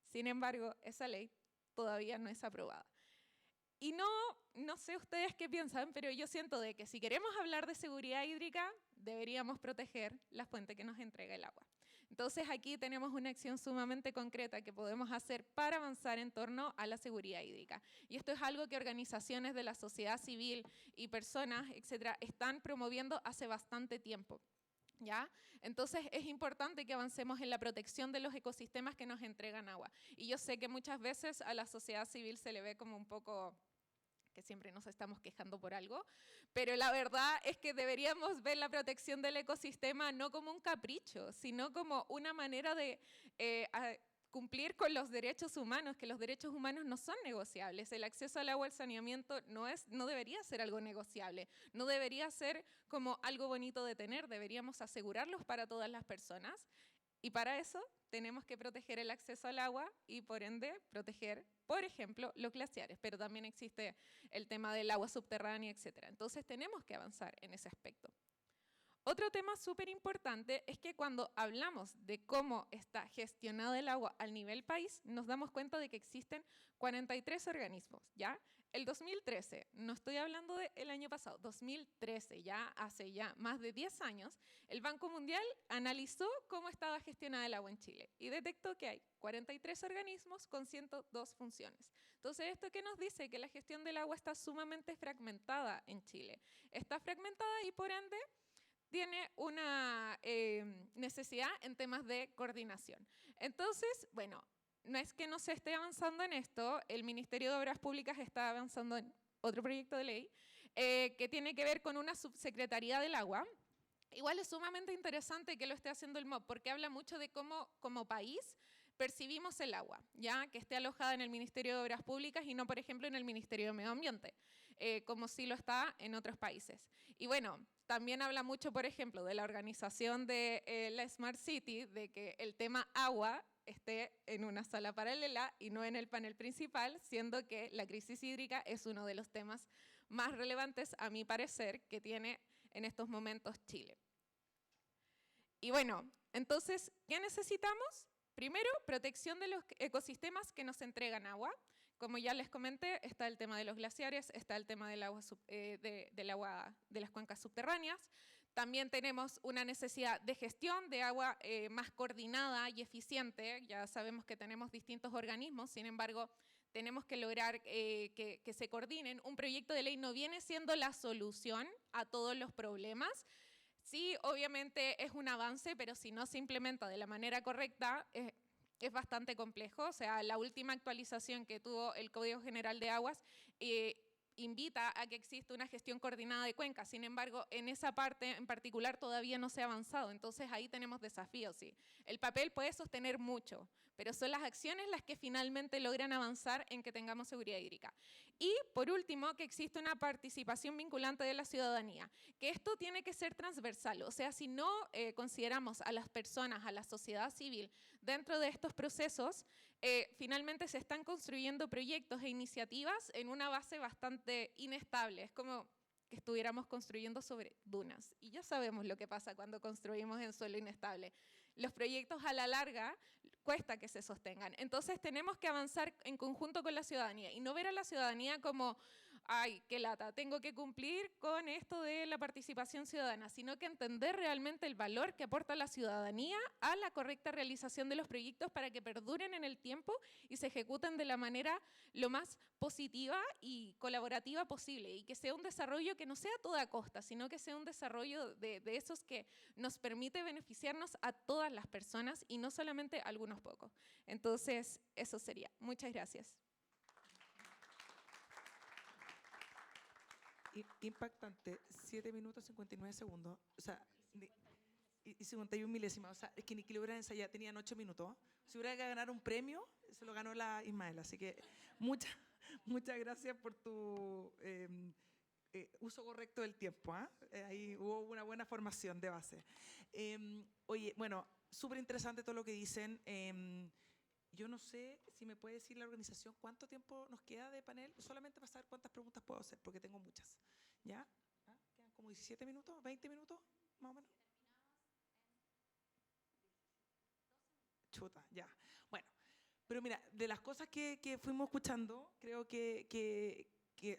Sin embargo, esa ley todavía no es aprobada. Y no sé ustedes qué piensan, pero yo siento de que si queremos hablar de seguridad hídrica, deberíamos proteger la fuente que nos entrega el agua. Entonces aquí tenemos una acción sumamente concreta que podemos hacer para avanzar en torno a la seguridad hídrica. Y esto es algo que organizaciones de la sociedad civil y personas, etcétera, están promoviendo hace bastante tiempo. ¿Ya? Entonces es importante que avancemos en la protección de los ecosistemas que nos entregan agua. Y yo sé que muchas veces a la sociedad civil se le ve como un poco que siempre nos estamos quejando por algo, pero la verdad es que deberíamos ver la protección del ecosistema no como un capricho, sino como una manera de cumplir con los derechos humanos, que los derechos humanos no son negociables. El acceso al agua, al saneamiento, no debería ser algo negociable, no debería ser como algo bonito de tener, deberíamos asegurarlos para todas las personas. Y para eso tenemos que proteger el acceso al agua y, por ende, proteger, por ejemplo, los glaciares. Pero también existe el tema del agua subterránea, etc. Entonces tenemos que avanzar en ese aspecto. Otro tema súper importante es que cuando hablamos de cómo está gestionado el agua al nivel país, nos damos cuenta de que existen 43 organismos, ¿ya? El 2013, no estoy hablando del año pasado, 2013, ya hace ya más de 10 años, el Banco Mundial analizó cómo estaba gestionada el agua en Chile y detectó que hay 43 organismos con 102 funciones. Entonces, ¿esto qué nos dice? Que la gestión del agua está sumamente fragmentada en Chile. Está fragmentada y, por ende, tiene una necesidad en temas de coordinación. Entonces, bueno, no es que no se esté avanzando en esto, el Ministerio de Obras Públicas está avanzando en otro proyecto de ley que tiene que ver con una subsecretaría del agua. Igual es sumamente interesante que lo esté haciendo el MOP, porque habla mucho de cómo como país percibimos el agua, ya que esté alojada en el Ministerio de Obras Públicas y no, por ejemplo, en el Ministerio de Medio Ambiente, como sí lo está en otros países. Y bueno, también habla mucho, por ejemplo, de la organización de la Smart City, de que el tema agua esté en una sala paralela y no en el panel principal, siendo que la crisis hídrica es uno de los temas más relevantes, a mi parecer, que tiene en estos momentos Chile. Y bueno, entonces, ¿qué necesitamos? Primero, protección de los ecosistemas que nos entregan agua. Como ya les comenté, está el tema de los glaciares, está el tema del agua, de las cuencas subterráneas. También tenemos una necesidad de gestión de agua más coordinada y eficiente. Ya sabemos que tenemos distintos organismos, sin embargo, tenemos que lograr que se coordinen. Un proyecto de ley no viene siendo la solución a todos los problemas. Sí, obviamente es un avance, pero si no se implementa de la manera correcta, es bastante complejo. O sea, la última actualización que tuvo el Código General de Aguas invita a que exista una gestión coordinada de cuencas. Sin embargo, en esa parte en particular todavía no se ha avanzado. Entonces ahí tenemos desafíos. ¿Sí? El papel puede sostener mucho, pero son las acciones las que finalmente logran avanzar en que tengamos seguridad hídrica. Y por último, que existe una participación vinculante de la ciudadanía, que esto tiene que ser transversal. O sea, si no consideramos a las personas, a la sociedad civil dentro de estos procesos, finalmente se están construyendo proyectos e iniciativas en una base bastante inestable. Es como que estuviéramos construyendo sobre dunas. Y ya sabemos lo que pasa cuando construimos en suelo inestable. Los proyectos a la larga cuesta que se sostengan. Entonces tenemos que avanzar en conjunto con la ciudadanía y no ver a la ciudadanía como, ay, qué lata, tengo que cumplir con esto de la participación ciudadana, sino que entender realmente el valor que aporta la ciudadanía a la correcta realización de los proyectos para que perduren en el tiempo y se ejecuten de la manera lo más positiva y colaborativa posible, y que sea un desarrollo que no sea a toda costa, sino que sea un desarrollo de esos que nos permite beneficiarnos a todas las personas y no solamente a algunos pocos. Entonces, eso sería. Muchas gracias. Impactante, 7 minutos 59 segundos, o sea, y 51 milésimas, o sea, es que ni que lo hubieran ensayado, tenían 8 minutos. Si hubiera que ganar un premio, se lo ganó la Ismael, así que muchas gracias por tu uso correcto del tiempo. Ahí hubo una buena formación de base. Oye, bueno, súper interesante todo lo que dicen. Yo no sé si me puede decir la organización cuánto tiempo nos queda de panel, solamente para saber cuántas preguntas puedo hacer, porque tengo muchas. ¿Ya? ¿Quedan como 17 minutos, 20 minutos, más o menos? Chuta, ya. Bueno, pero mira, de las cosas que fuimos escuchando, creo que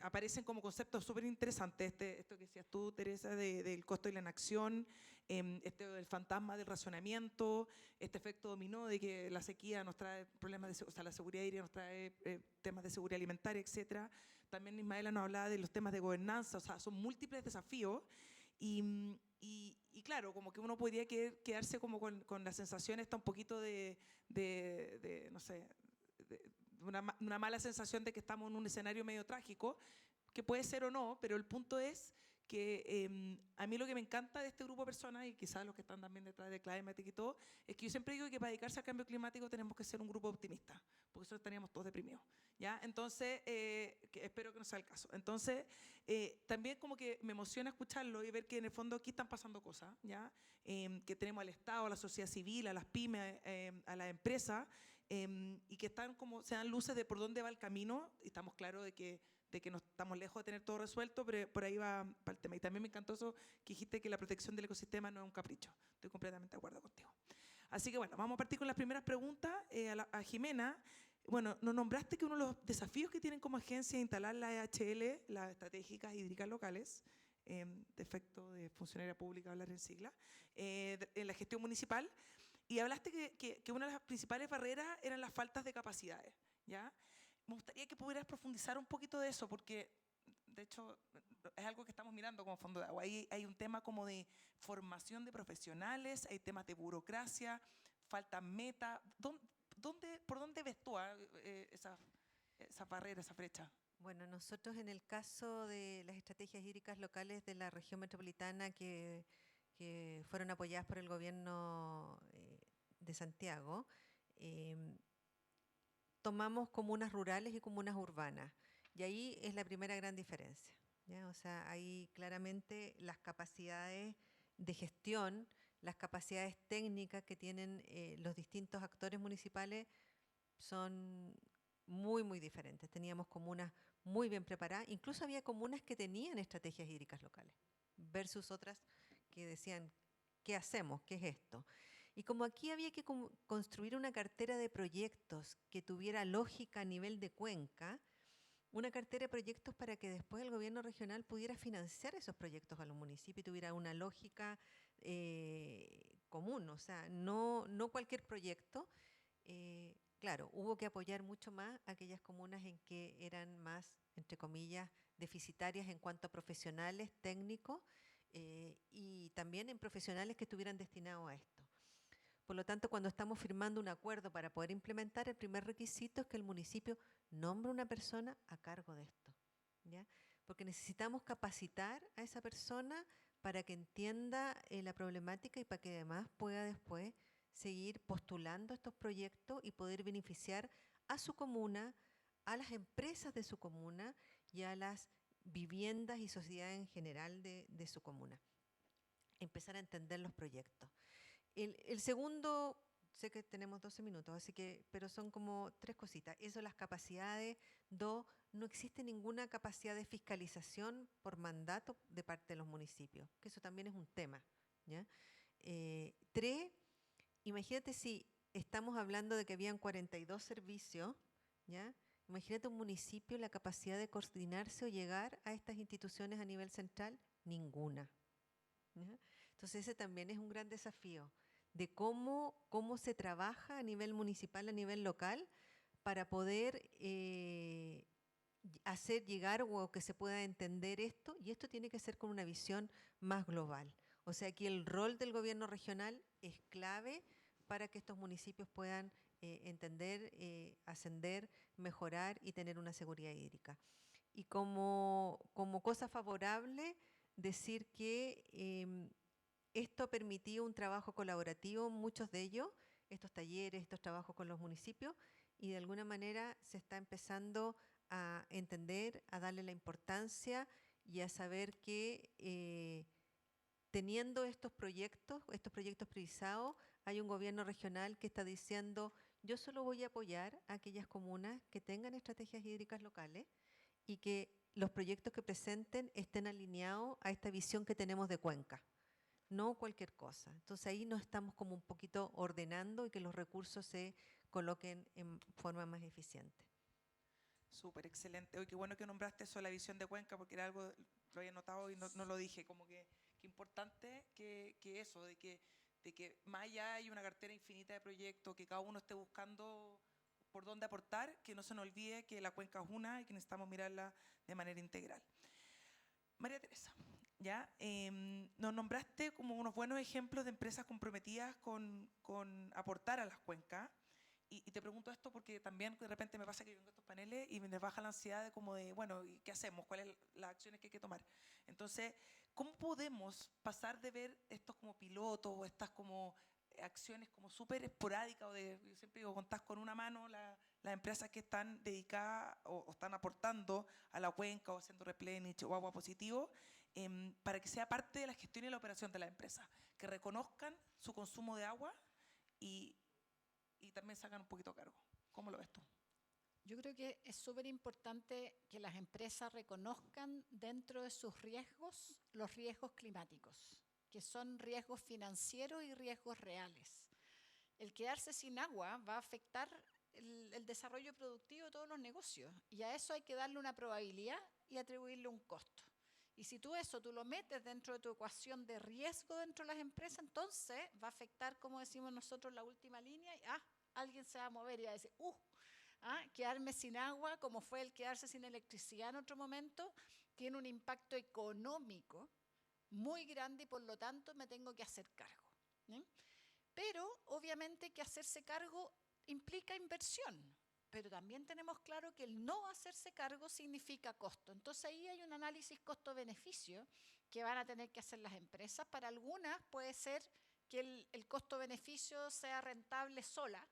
aparecen como conceptos súper interesantes. Esto que decías tú, Teresa, del costo de la inacción, del fantasma del racionamiento, este efecto dominó de que la sequía nos trae problemas o sea, la seguridad hídrica nos trae temas de seguridad alimentaria, etcétera. También Ismaela nos hablaba de los temas de gobernanza, o sea, son múltiples desafíos. Y claro, como que uno podría quedarse como con la sensación esta un poquito no sé, una mala sensación de que estamos en un escenario medio trágico, que puede ser o no, pero el punto es que a mí lo que me encanta de este grupo de personas, y quizás los que están también detrás de Climatic y todo, es que yo siempre digo que para dedicarse al cambio climático tenemos que ser un grupo optimista, porque eso estaríamos todos deprimidos, ¿ya? Entonces, espero que no sea el caso. Entonces, también como que me emociona escucharlo y ver que en el fondo aquí están pasando cosas, ¿ya? Que tenemos al Estado, a la sociedad civil, a las pymes, a las empresas, y que están como, se dan luces de por dónde va el camino, y estamos claros de que no estamos lejos de tener todo resuelto, pero por ahí va el tema. Y también me encantó eso que dijiste, que la protección del ecosistema no es un capricho. Estoy completamente de acuerdo contigo. Así que bueno, vamos a partir con las primeras preguntas. A Jimena, bueno, nos nombraste que uno de los desafíos que tienen como agencia es instalar la EHL, las estratégicas hídricas locales, de efecto de funcionaria pública, hablar en sigla, en la gestión municipal. Y hablaste que una de las principales barreras eran las faltas de capacidades, ¿ya? Me gustaría que pudieras profundizar un poquito de eso, porque de hecho es algo que estamos mirando como Fondo de Agua. Hay un tema como de formación de profesionales, hay temas de burocracia, faltan metas. ¿Por dónde ves tú esa barrera, esa brecha? Bueno, nosotros en el caso de las estrategias hídricas locales de la región metropolitana que fueron apoyadas por el gobierno de Santiago, tomamos comunas rurales y comunas urbanas. Y ahí es la primera gran diferencia, ¿ya? O sea, ahí claramente las capacidades de gestión, las capacidades técnicas que tienen los distintos actores municipales son muy, muy diferentes. Teníamos comunas muy bien preparadas, incluso había comunas que tenían estrategias hídricas locales, versus otras que decían, ¿qué hacemos? ¿Qué es esto? Y como aquí había que construir una cartera de proyectos que tuviera lógica a nivel de cuenca, una cartera de proyectos para que después el gobierno regional pudiera financiar esos proyectos a los municipios y tuviera una lógica común, o sea, no cualquier proyecto. Claro, hubo que apoyar mucho más a aquellas comunas en que eran más, entre comillas, deficitarias en cuanto a profesionales, técnicos, y también en profesionales que estuvieran destinados a esto. Por lo tanto, cuando estamos firmando un acuerdo para poder implementar, el primer requisito es que el municipio nombre una persona a cargo de esto, ¿ya? Porque necesitamos capacitar a esa persona para que entienda la problemática y para que además pueda después seguir postulando estos proyectos y poder beneficiar a su comuna, a las empresas de su comuna y a las viviendas y sociedades en general de su comuna. Empezar a entender los proyectos. El segundo, sé que tenemos 12 minutos, así que, pero son como 3 cositas. Eso, las capacidades. 2, no existe ninguna capacidad de fiscalización por mandato de parte de los municipios, que eso también es un tema, ¿ya? 3, imagínate si estamos hablando de que habían 42 servicios, ¿ya? Imagínate un municipio, la capacidad de coordinarse o llegar a estas instituciones a nivel central, ninguna, ¿ya? Entonces ese también es un gran desafío de cómo se trabaja a nivel municipal, a nivel local, para poder hacer llegar o que se pueda entender esto, y esto tiene que ser con una visión más global. O sea, que el rol del gobierno regional es clave para que estos municipios puedan entender, ascender, mejorar y tener una seguridad hídrica. Y como cosa favorable, decir que esto ha permitido un trabajo colaborativo, muchos de ellos, estos talleres, estos trabajos con los municipios, y de alguna manera se está empezando a entender, a darle la importancia y a saber que teniendo estos proyectos priorizados, hay un gobierno regional que está diciendo, yo solo voy a apoyar a aquellas comunas que tengan estrategias hídricas locales y que los proyectos que presenten estén alineados a esta visión que tenemos de cuenca, no cualquier cosa. Entonces ahí nos estamos como un poquito ordenando y que los recursos se coloquen en forma más eficiente. Súper, excelente. Oye, qué bueno que nombraste eso de la visión de Cuenca, porque era algo, lo había notado y no lo dije, como que importante que eso, de que más allá hay una cartera infinita de proyectos, que cada uno esté buscando por dónde aportar, que no se nos olvide que la cuenca es una y que necesitamos mirarla de manera integral. María Teresa, ¿ya? Nos nombraste como unos buenos ejemplos de empresas comprometidas con aportar a las cuencas. Y te pregunto esto porque también de repente me pasa que vengo a estos paneles y me baja la ansiedad de como de, bueno, ¿y qué hacemos? ¿Cuáles son las acciones que hay que tomar? Entonces, ¿cómo podemos pasar de ver estos como pilotos o estas como acciones como súper esporádicas, yo siempre digo, contás con una mano las empresas que están dedicadas o están aportando a la cuenca o haciendo replenish o agua positivo, para que sea parte de la gestión y la operación de las empresas, que reconozcan su consumo de agua y también sacan un poquito a cargo? ¿Cómo lo ves tú? Yo creo que es súper importante que las empresas reconozcan dentro de sus riesgos los riesgos climáticos, que son riesgos financieros y riesgos reales. El quedarse sin agua va a afectar el desarrollo productivo de todos los negocios, y a eso hay que darle una probabilidad y atribuirle un costo. Y si tú lo metes dentro de tu ecuación de riesgo dentro de las empresas, entonces va a afectar, como decimos nosotros, la última línea, y alguien se va a mover y va a decir, quedarme sin agua, como fue el quedarse sin electricidad en otro momento, tiene un impacto económico muy grande y por lo tanto me tengo que hacer cargo. Pero obviamente que hacerse cargo implica inversión, pero también tenemos claro que el no hacerse cargo significa costo. Entonces ahí hay un análisis costo-beneficio que van a tener que hacer las empresas. Para algunas puede ser que el costo-beneficio sea rentable sola,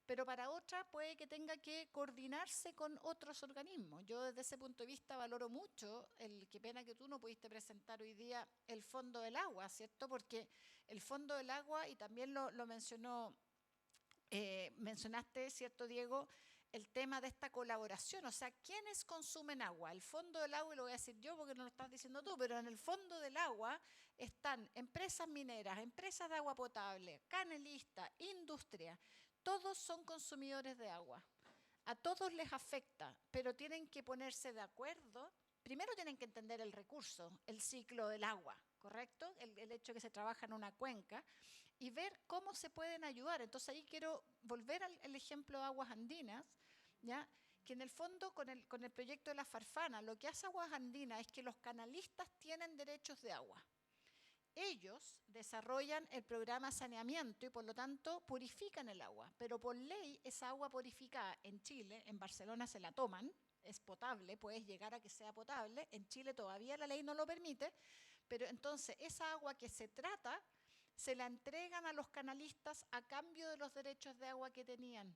pero para otras puede que tenga que coordinarse con otros organismos. Yo desde ese punto de vista valoro mucho, qué pena que tú no pudiste presentar hoy día el Fondo del Agua, ¿cierto? Porque el Fondo del Agua, y también lo mencionaste, ¿cierto, Diego?, el tema de esta colaboración, o sea, ¿quiénes consumen agua? El Fondo del Agua, y lo voy a decir yo porque no lo estás diciendo tú, pero en el Fondo del Agua están empresas mineras, empresas de agua potable, canelistas, industria, todos son consumidores de agua. A todos les afecta, pero tienen que ponerse de acuerdo. Primero tienen que entender el recurso, el ciclo del agua, ¿correcto? El hecho de que se trabaja en una cuenca y ver cómo se pueden ayudar. Entonces ahí quiero volver al ejemplo de Aguas Andinas, ¿ya? Que en el fondo con el proyecto de la Farfana, lo que hace Aguas Andinas es que los canalistas tienen derechos de agua. Ellos desarrollan el programa saneamiento y por lo tanto purifican el agua, pero por ley esa agua purificada en Chile, en Barcelona se la toman, es potable, puedes llegar a que sea potable, en Chile todavía la ley no lo permite, pero entonces esa agua que se trata se la entregan a los canalistas a cambio de los derechos de agua que tenían,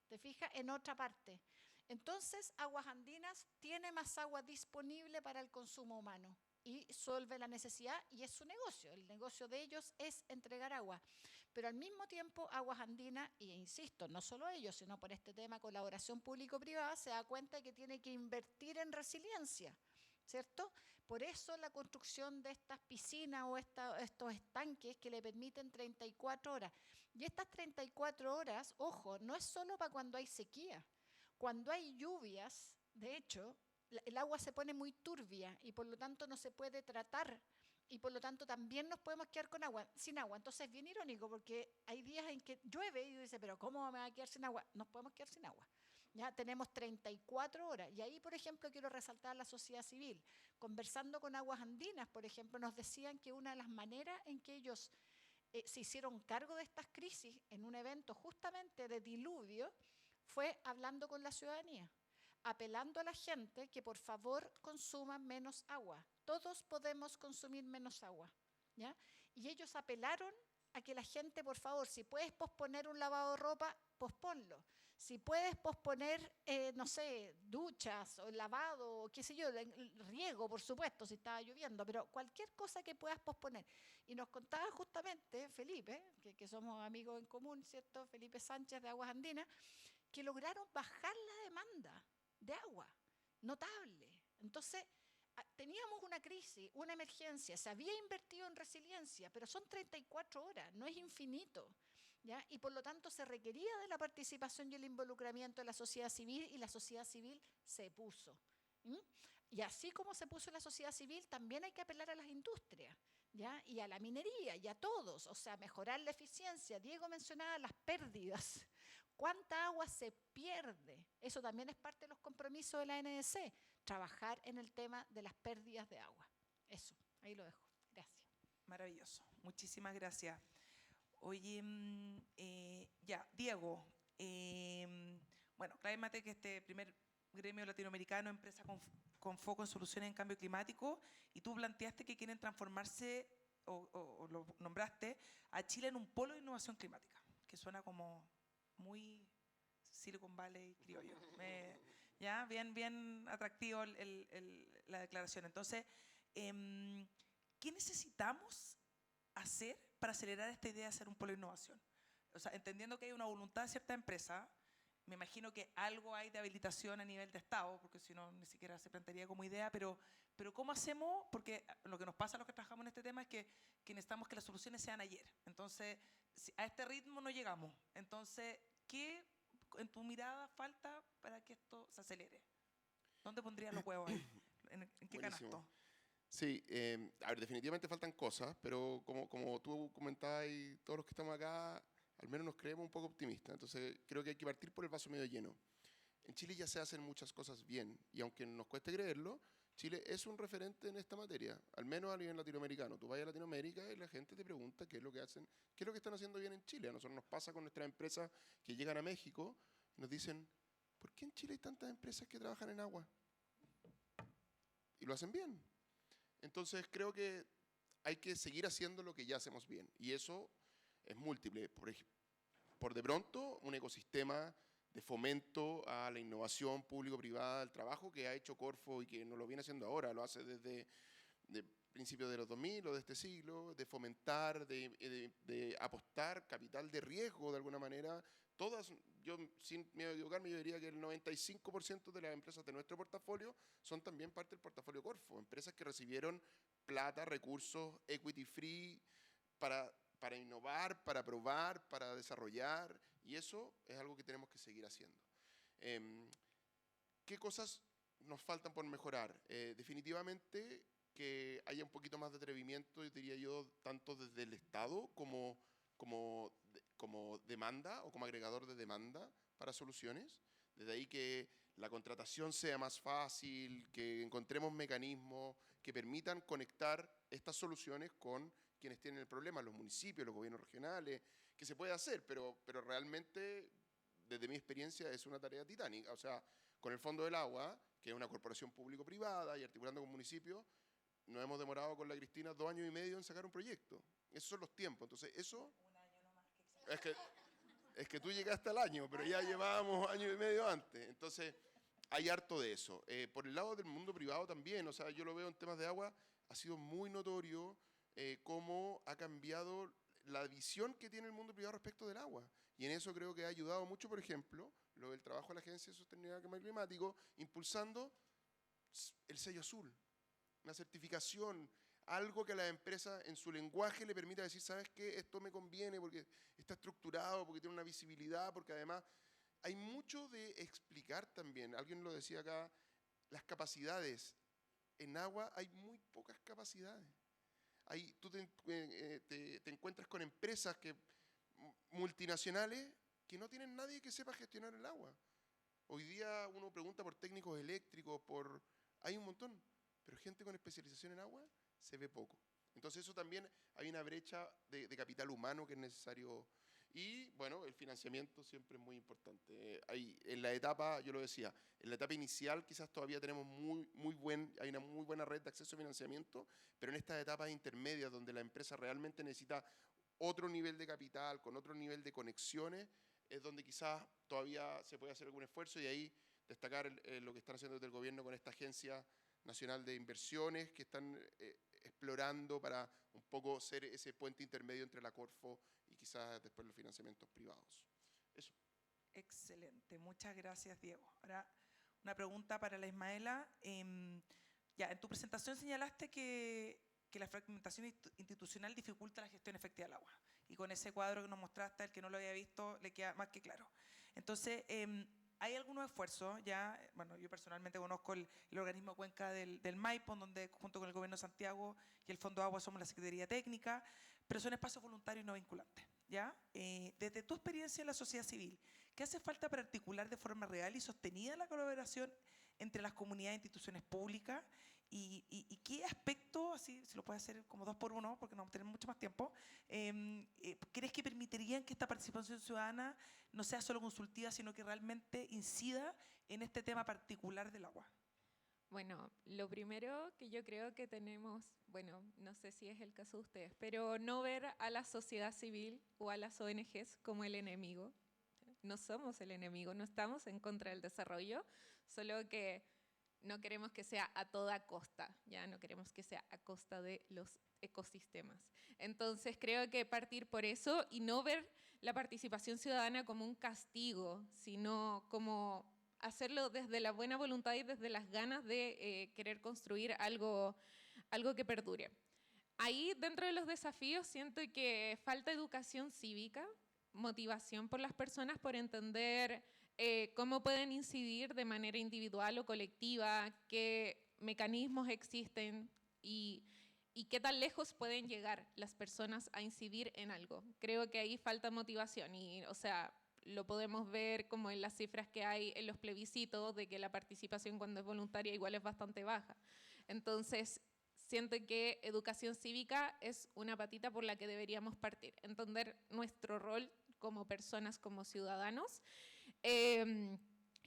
¿te fijas? En otra parte. Entonces Aguas Andinas tiene más agua disponible para el consumo humano y suelve la necesidad y es su negocio. El negocio de ellos es entregar agua. Pero al mismo tiempo Aguas Andinas, y insisto, no solo ellos, sino por este tema colaboración público-privada, se da cuenta de que tiene que invertir en resiliencia, ¿cierto? Por eso la construcción de estas piscinas o estos estanques que le permiten 34 horas. Y estas 34 horas, ojo, no es solo para cuando hay sequía. Cuando hay lluvias, de hecho, el agua se pone muy turbia y por lo tanto no se puede tratar y por lo tanto también nos podemos quedar sin agua. Entonces es bien irónico porque hay días en que llueve y dice, pero ¿cómo me va a quedar sin agua? Nos podemos quedar sin agua. Ya tenemos 34 horas y ahí, por ejemplo, quiero resaltar la sociedad civil. Conversando con Aguas Andinas, por ejemplo, nos decían que una de las maneras en que ellos se hicieron cargo de estas crisis en un evento justamente de diluvio fue hablando con la ciudadanía, apelando a la gente que por favor consuman menos agua. Todos podemos consumir menos agua, ¿ya? Y ellos apelaron a que la gente, por favor, si puedes posponer un lavado de ropa, posponlo. Si puedes posponer, no sé, duchas o lavado, o qué sé yo, el riego, por supuesto, si estaba lloviendo, pero cualquier cosa que puedas posponer. Y nos contaba justamente Felipe, que somos amigos en común, ¿cierto? Felipe Sánchez de Aguas Andinas, que lograron bajar la demanda de agua, notable. Entonces, teníamos una crisis, una emergencia, se había invertido en resiliencia, pero son 34 horas, no es infinito. ¿Ya? Y por lo tanto se requería de la participación y el involucramiento de la sociedad civil, y la sociedad civil se puso. Y así como se puso la sociedad civil, también hay que apelar a las industrias, ¿ya? Y a la minería, y a todos, o sea, mejorar la eficiencia. Diego mencionaba las pérdidas. ¿Cuánta agua se pierde? Eso también es parte de los compromisos de la ANDC, trabajar en el tema de las pérdidas de agua. Eso, ahí lo dejo. Gracias. Maravilloso. Muchísimas gracias. Oye, ya, Diego, bueno, Climate, que este primer gremio latinoamericano, empresa con foco en soluciones en cambio climático, y tú planteaste que quieren transformarse, o lo nombraste, a Chile en un polo de innovación climática, que suena como muy Silicon Valley criollo. Ya, bien atractivo la declaración. Entonces, ¿qué necesitamos hacer para acelerar esta idea de hacer un polo de innovación? O sea, entendiendo que hay una voluntad de cierta empresa, me imagino que algo hay de habilitación a nivel de Estado, porque si no, ni siquiera se plantearía como idea, pero ¿cómo hacemos? Porque lo que nos pasa a los que trabajamos en este tema es que necesitamos que las soluciones sean ayer. Entonces, a este ritmo no llegamos. Entonces, ¿qué en tu mirada falta para que esto se acelere? ¿Dónde pondrías los huevos ahí? ¿En qué Buenísimo. canasto? Sí, a ver, definitivamente faltan cosas, pero como tú comentabas y todos los que estamos acá, al menos nos creemos un poco optimistas. Entonces, creo que hay que partir por el vaso medio lleno. En Chile ya se hacen muchas cosas bien, y aunque nos cueste creerlo, Chile es un referente en esta materia, al menos a nivel latinoamericano. Tú vas a Latinoamérica y la gente te pregunta qué es lo que hacen, qué es lo que están haciendo bien en Chile. A nosotros nos pasa con nuestras empresas que llegan a México y nos dicen, ¿por qué en Chile hay tantas empresas que trabajan en agua? Y lo hacen bien. Entonces creo que hay que seguir haciendo lo que ya hacemos bien, y eso es múltiple. Por de pronto, un ecosistema de fomento a la innovación público-privada, al trabajo que ha hecho Corfo y que no lo viene haciendo ahora, lo hace desde principios de los 2000 o de este siglo, de fomentar, de apostar capital de riesgo de alguna manera. Todas, yo sin miedo a equivocarme, yo diría que el 95% de las empresas de nuestro portafolio son también parte del portafolio Corfo, empresas que recibieron plata, recursos, equity free, para innovar, para probar, para desarrollar, y eso es algo que tenemos que seguir haciendo. ¿Qué cosas nos faltan por mejorar? Definitivamente que haya un poquito más de atrevimiento, yo diría yo, tanto desde el Estado como demanda o como agregador de demanda para soluciones. Desde ahí que la contratación sea más fácil, que encontremos mecanismos que permitan conectar estas soluciones con quienes tienen el problema, los municipios, los gobiernos regionales, que se puede hacer, pero realmente, desde mi experiencia, es una tarea titánica. O sea, con el Fondo del Agua, que es una corporación público-privada, y articulando con municipios, nos hemos demorado con la Cristina 2 años y medio en sacar un proyecto. Esos son los tiempos. Entonces, eso... Es que tú llegaste al año, pero ya llevábamos año y medio antes. Entonces, hay harto de eso. Por el lado del mundo privado también, o sea, yo lo veo en temas de agua, ha sido muy notorio cómo ha cambiado la visión que tiene el mundo privado respecto del agua. Y en eso creo que ha ayudado mucho, por ejemplo, lo del trabajo de la Agencia de Sostenibilidad del Cambio Climático, impulsando el sello azul, una certificación, algo que a la empresa en su lenguaje le permita decir, ¿sabes qué? Esto me conviene porque está estructurado, porque tiene una visibilidad, porque además hay mucho de explicar también. Alguien lo decía acá, las capacidades. En agua hay muy pocas capacidades. Tú te encuentras con empresas multinacionales que no tienen nadie que sepa gestionar el agua. Hoy día uno pregunta por técnicos eléctricos, hay un montón, pero gente con especialización en agua se ve poco. Entonces eso también hay una brecha de capital humano que es necesario. Y bueno, el financiamiento siempre es muy importante. En la etapa, yo lo decía, en la etapa inicial quizás todavía tenemos hay una muy buena red de acceso a financiamiento, pero en estas etapas intermedias donde la empresa realmente necesita otro nivel de capital, con otro nivel de conexiones, es donde quizás todavía se puede hacer algún esfuerzo, y ahí destacar lo que están haciendo desde el gobierno con esta Agencia Nacional de Inversiones, que están explorando para un poco ser ese puente intermedio entre la Corfo y quizás después los financiamientos privados. Eso. Excelente, muchas gracias, Diego. Ahora, una pregunta para la Ismaela. Ya, en tu presentación señalaste que la fragmentación institucional dificulta la gestión efectiva del agua. Y con ese cuadro que nos mostraste, el que no lo había visto, le queda más que claro. Entonces, ¿hay algunos esfuerzos? Ya, bueno, yo personalmente conozco el organismo Cuenca del Maipo, donde junto con el Gobierno de Santiago y el Fondo Agua somos la Secretaría Técnica, pero son espacios voluntarios y no vinculantes. ¿Ya? Desde tu experiencia en la sociedad civil, ¿qué hace falta para articular de forma real y sostenida la colaboración entre las comunidades e instituciones públicas? ¿Y qué aspecto, así se lo puede hacer como 2 por 1, porque no vamos a tener mucho más tiempo, crees que permitirían que esta participación ciudadana no sea solo consultiva, sino que realmente incida en este tema particular del agua? Bueno, lo primero que yo creo que tenemos, bueno, no sé si es el caso de ustedes, pero no ver a la sociedad civil o a las ONGs como el enemigo. No somos el enemigo, no estamos en contra del desarrollo, solo que no queremos que sea a toda costa, ya no queremos que sea a costa de los ecosistemas. Entonces creo que partir por eso y no ver la participación ciudadana como un castigo, sino como hacerlo desde la buena voluntad y desde las ganas de querer construir algo que perdure. Ahí, dentro de los desafíos, siento que falta educación cívica, motivación por las personas por entender cómo pueden incidir de manera individual o colectiva, qué mecanismos existen y qué tan lejos pueden llegar las personas a incidir en algo. Creo que ahí falta motivación y, o sea, lo podemos ver como en las cifras que hay en los plebiscitos, de que la participación cuando es voluntaria igual es bastante baja. Entonces, siento que educación cívica es una patita por la que deberíamos partir, entender nuestro rol como personas, como ciudadanos,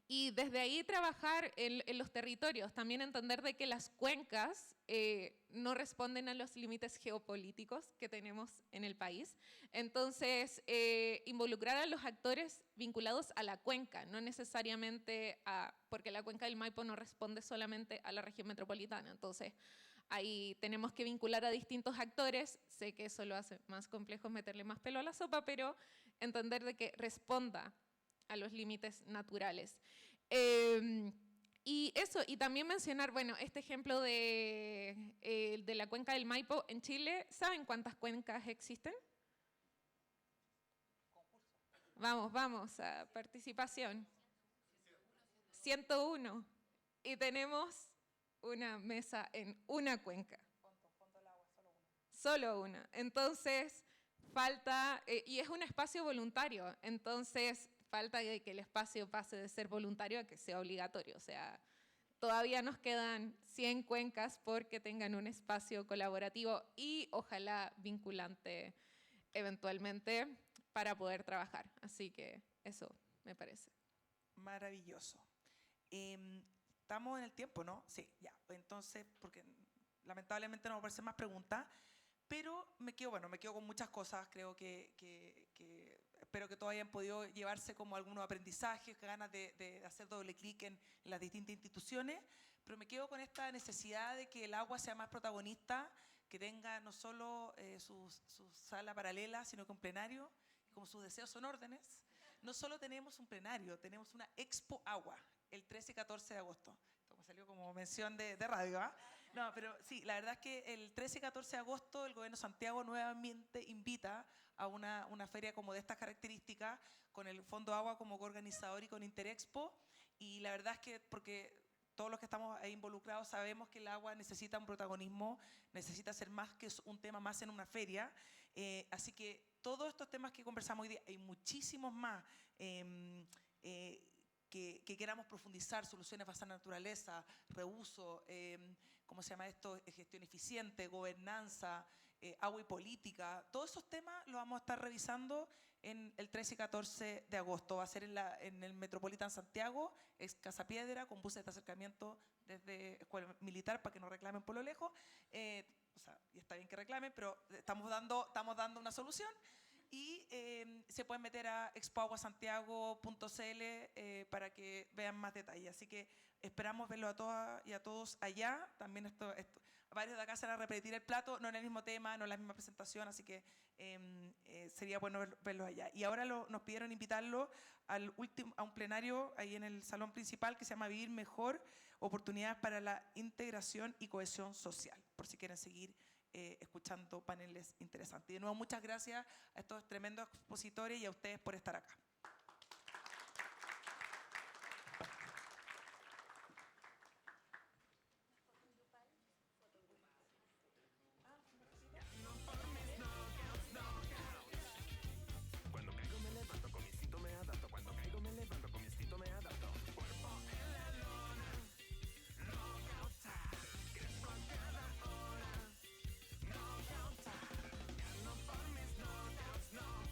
y desde ahí trabajar en los territorios, también entender de que las cuencas no responden a los límites geopolíticos que tenemos en el país. Entonces, involucrar a los actores vinculados a la cuenca, no necesariamente porque la cuenca del Maipo no responde solamente a la región metropolitana. Entonces, ahí tenemos que vincular a distintos actores. Sé que eso lo hace más complejo, meterle más pelo a la sopa, pero entender de que responda a los límites naturales. Y eso, y también mencionar, bueno, este ejemplo de la cuenca del Maipo en Chile. ¿Saben cuántas cuencas existen? Vamos, a participación. 101. Y tenemos una mesa en una cuenca. Solo una. Entonces, falta, y es un espacio voluntario, entonces falta que el espacio pase de ser voluntario a que sea obligatorio. O sea, todavía nos quedan 100 cuencas porque tengan un espacio colaborativo y ojalá vinculante eventualmente para poder trabajar. Así que eso me parece. Maravilloso. Estamos en el tiempo, ¿no? Sí, ya. Entonces, porque lamentablemente no me aparecen más preguntas, pero me quedo con muchas cosas. Creo que espero que todos hayan podido llevarse como algunos aprendizajes, ganas de hacer doble clic en las distintas instituciones, pero me quedo con esta necesidad de que el agua sea más protagonista, que tenga no solo su sala paralela, sino que un plenario, y como sus deseos son órdenes, no solo tenemos un plenario, tenemos una Expo Agua, el 13 y 14 de agosto. Esto me salió como mención de radio, ¿ah? No, pero sí, la verdad es que el 13 y 14 de agosto el Gobierno de Santiago nuevamente invita a una feria como de estas características, con el Fondo Agua como coorganizador y con Interexpo, y la verdad es que porque todos los que estamos ahí involucrados sabemos que el agua necesita un protagonismo, necesita ser más que un tema más en una feria, así que todos estos temas que conversamos hoy día, hay muchísimos más que queramos profundizar, soluciones basadas en naturaleza, reuso, ¿cómo se llama esto? Gestión eficiente, gobernanza, agua y política. Todos esos temas los vamos a estar revisando en el 13 y 14 de agosto. Va a ser en el Metropolitan Santiago, es Casa Piedra, con buses de acercamiento desde Escuela Militar para que no reclamen por lo lejos. O sea, y está bien que reclamen, pero estamos dando una solución. Y se pueden meter a expoaguasantiago.cl para que vean más detalles. Así que esperamos verlo a todas y a todos allá. También varios de acá se van a repetir el plato, no en el mismo tema, no en la misma presentación, así que sería bueno verlos allá. Y ahora nos pidieron invitarlo a un plenario ahí en el salón principal que se llama Vivir Mejor, oportunidades para la integración y cohesión social, por si quieren seguir escuchando paneles interesantes. Y de nuevo, muchas gracias a estos tremendos expositores y a ustedes por estar acá.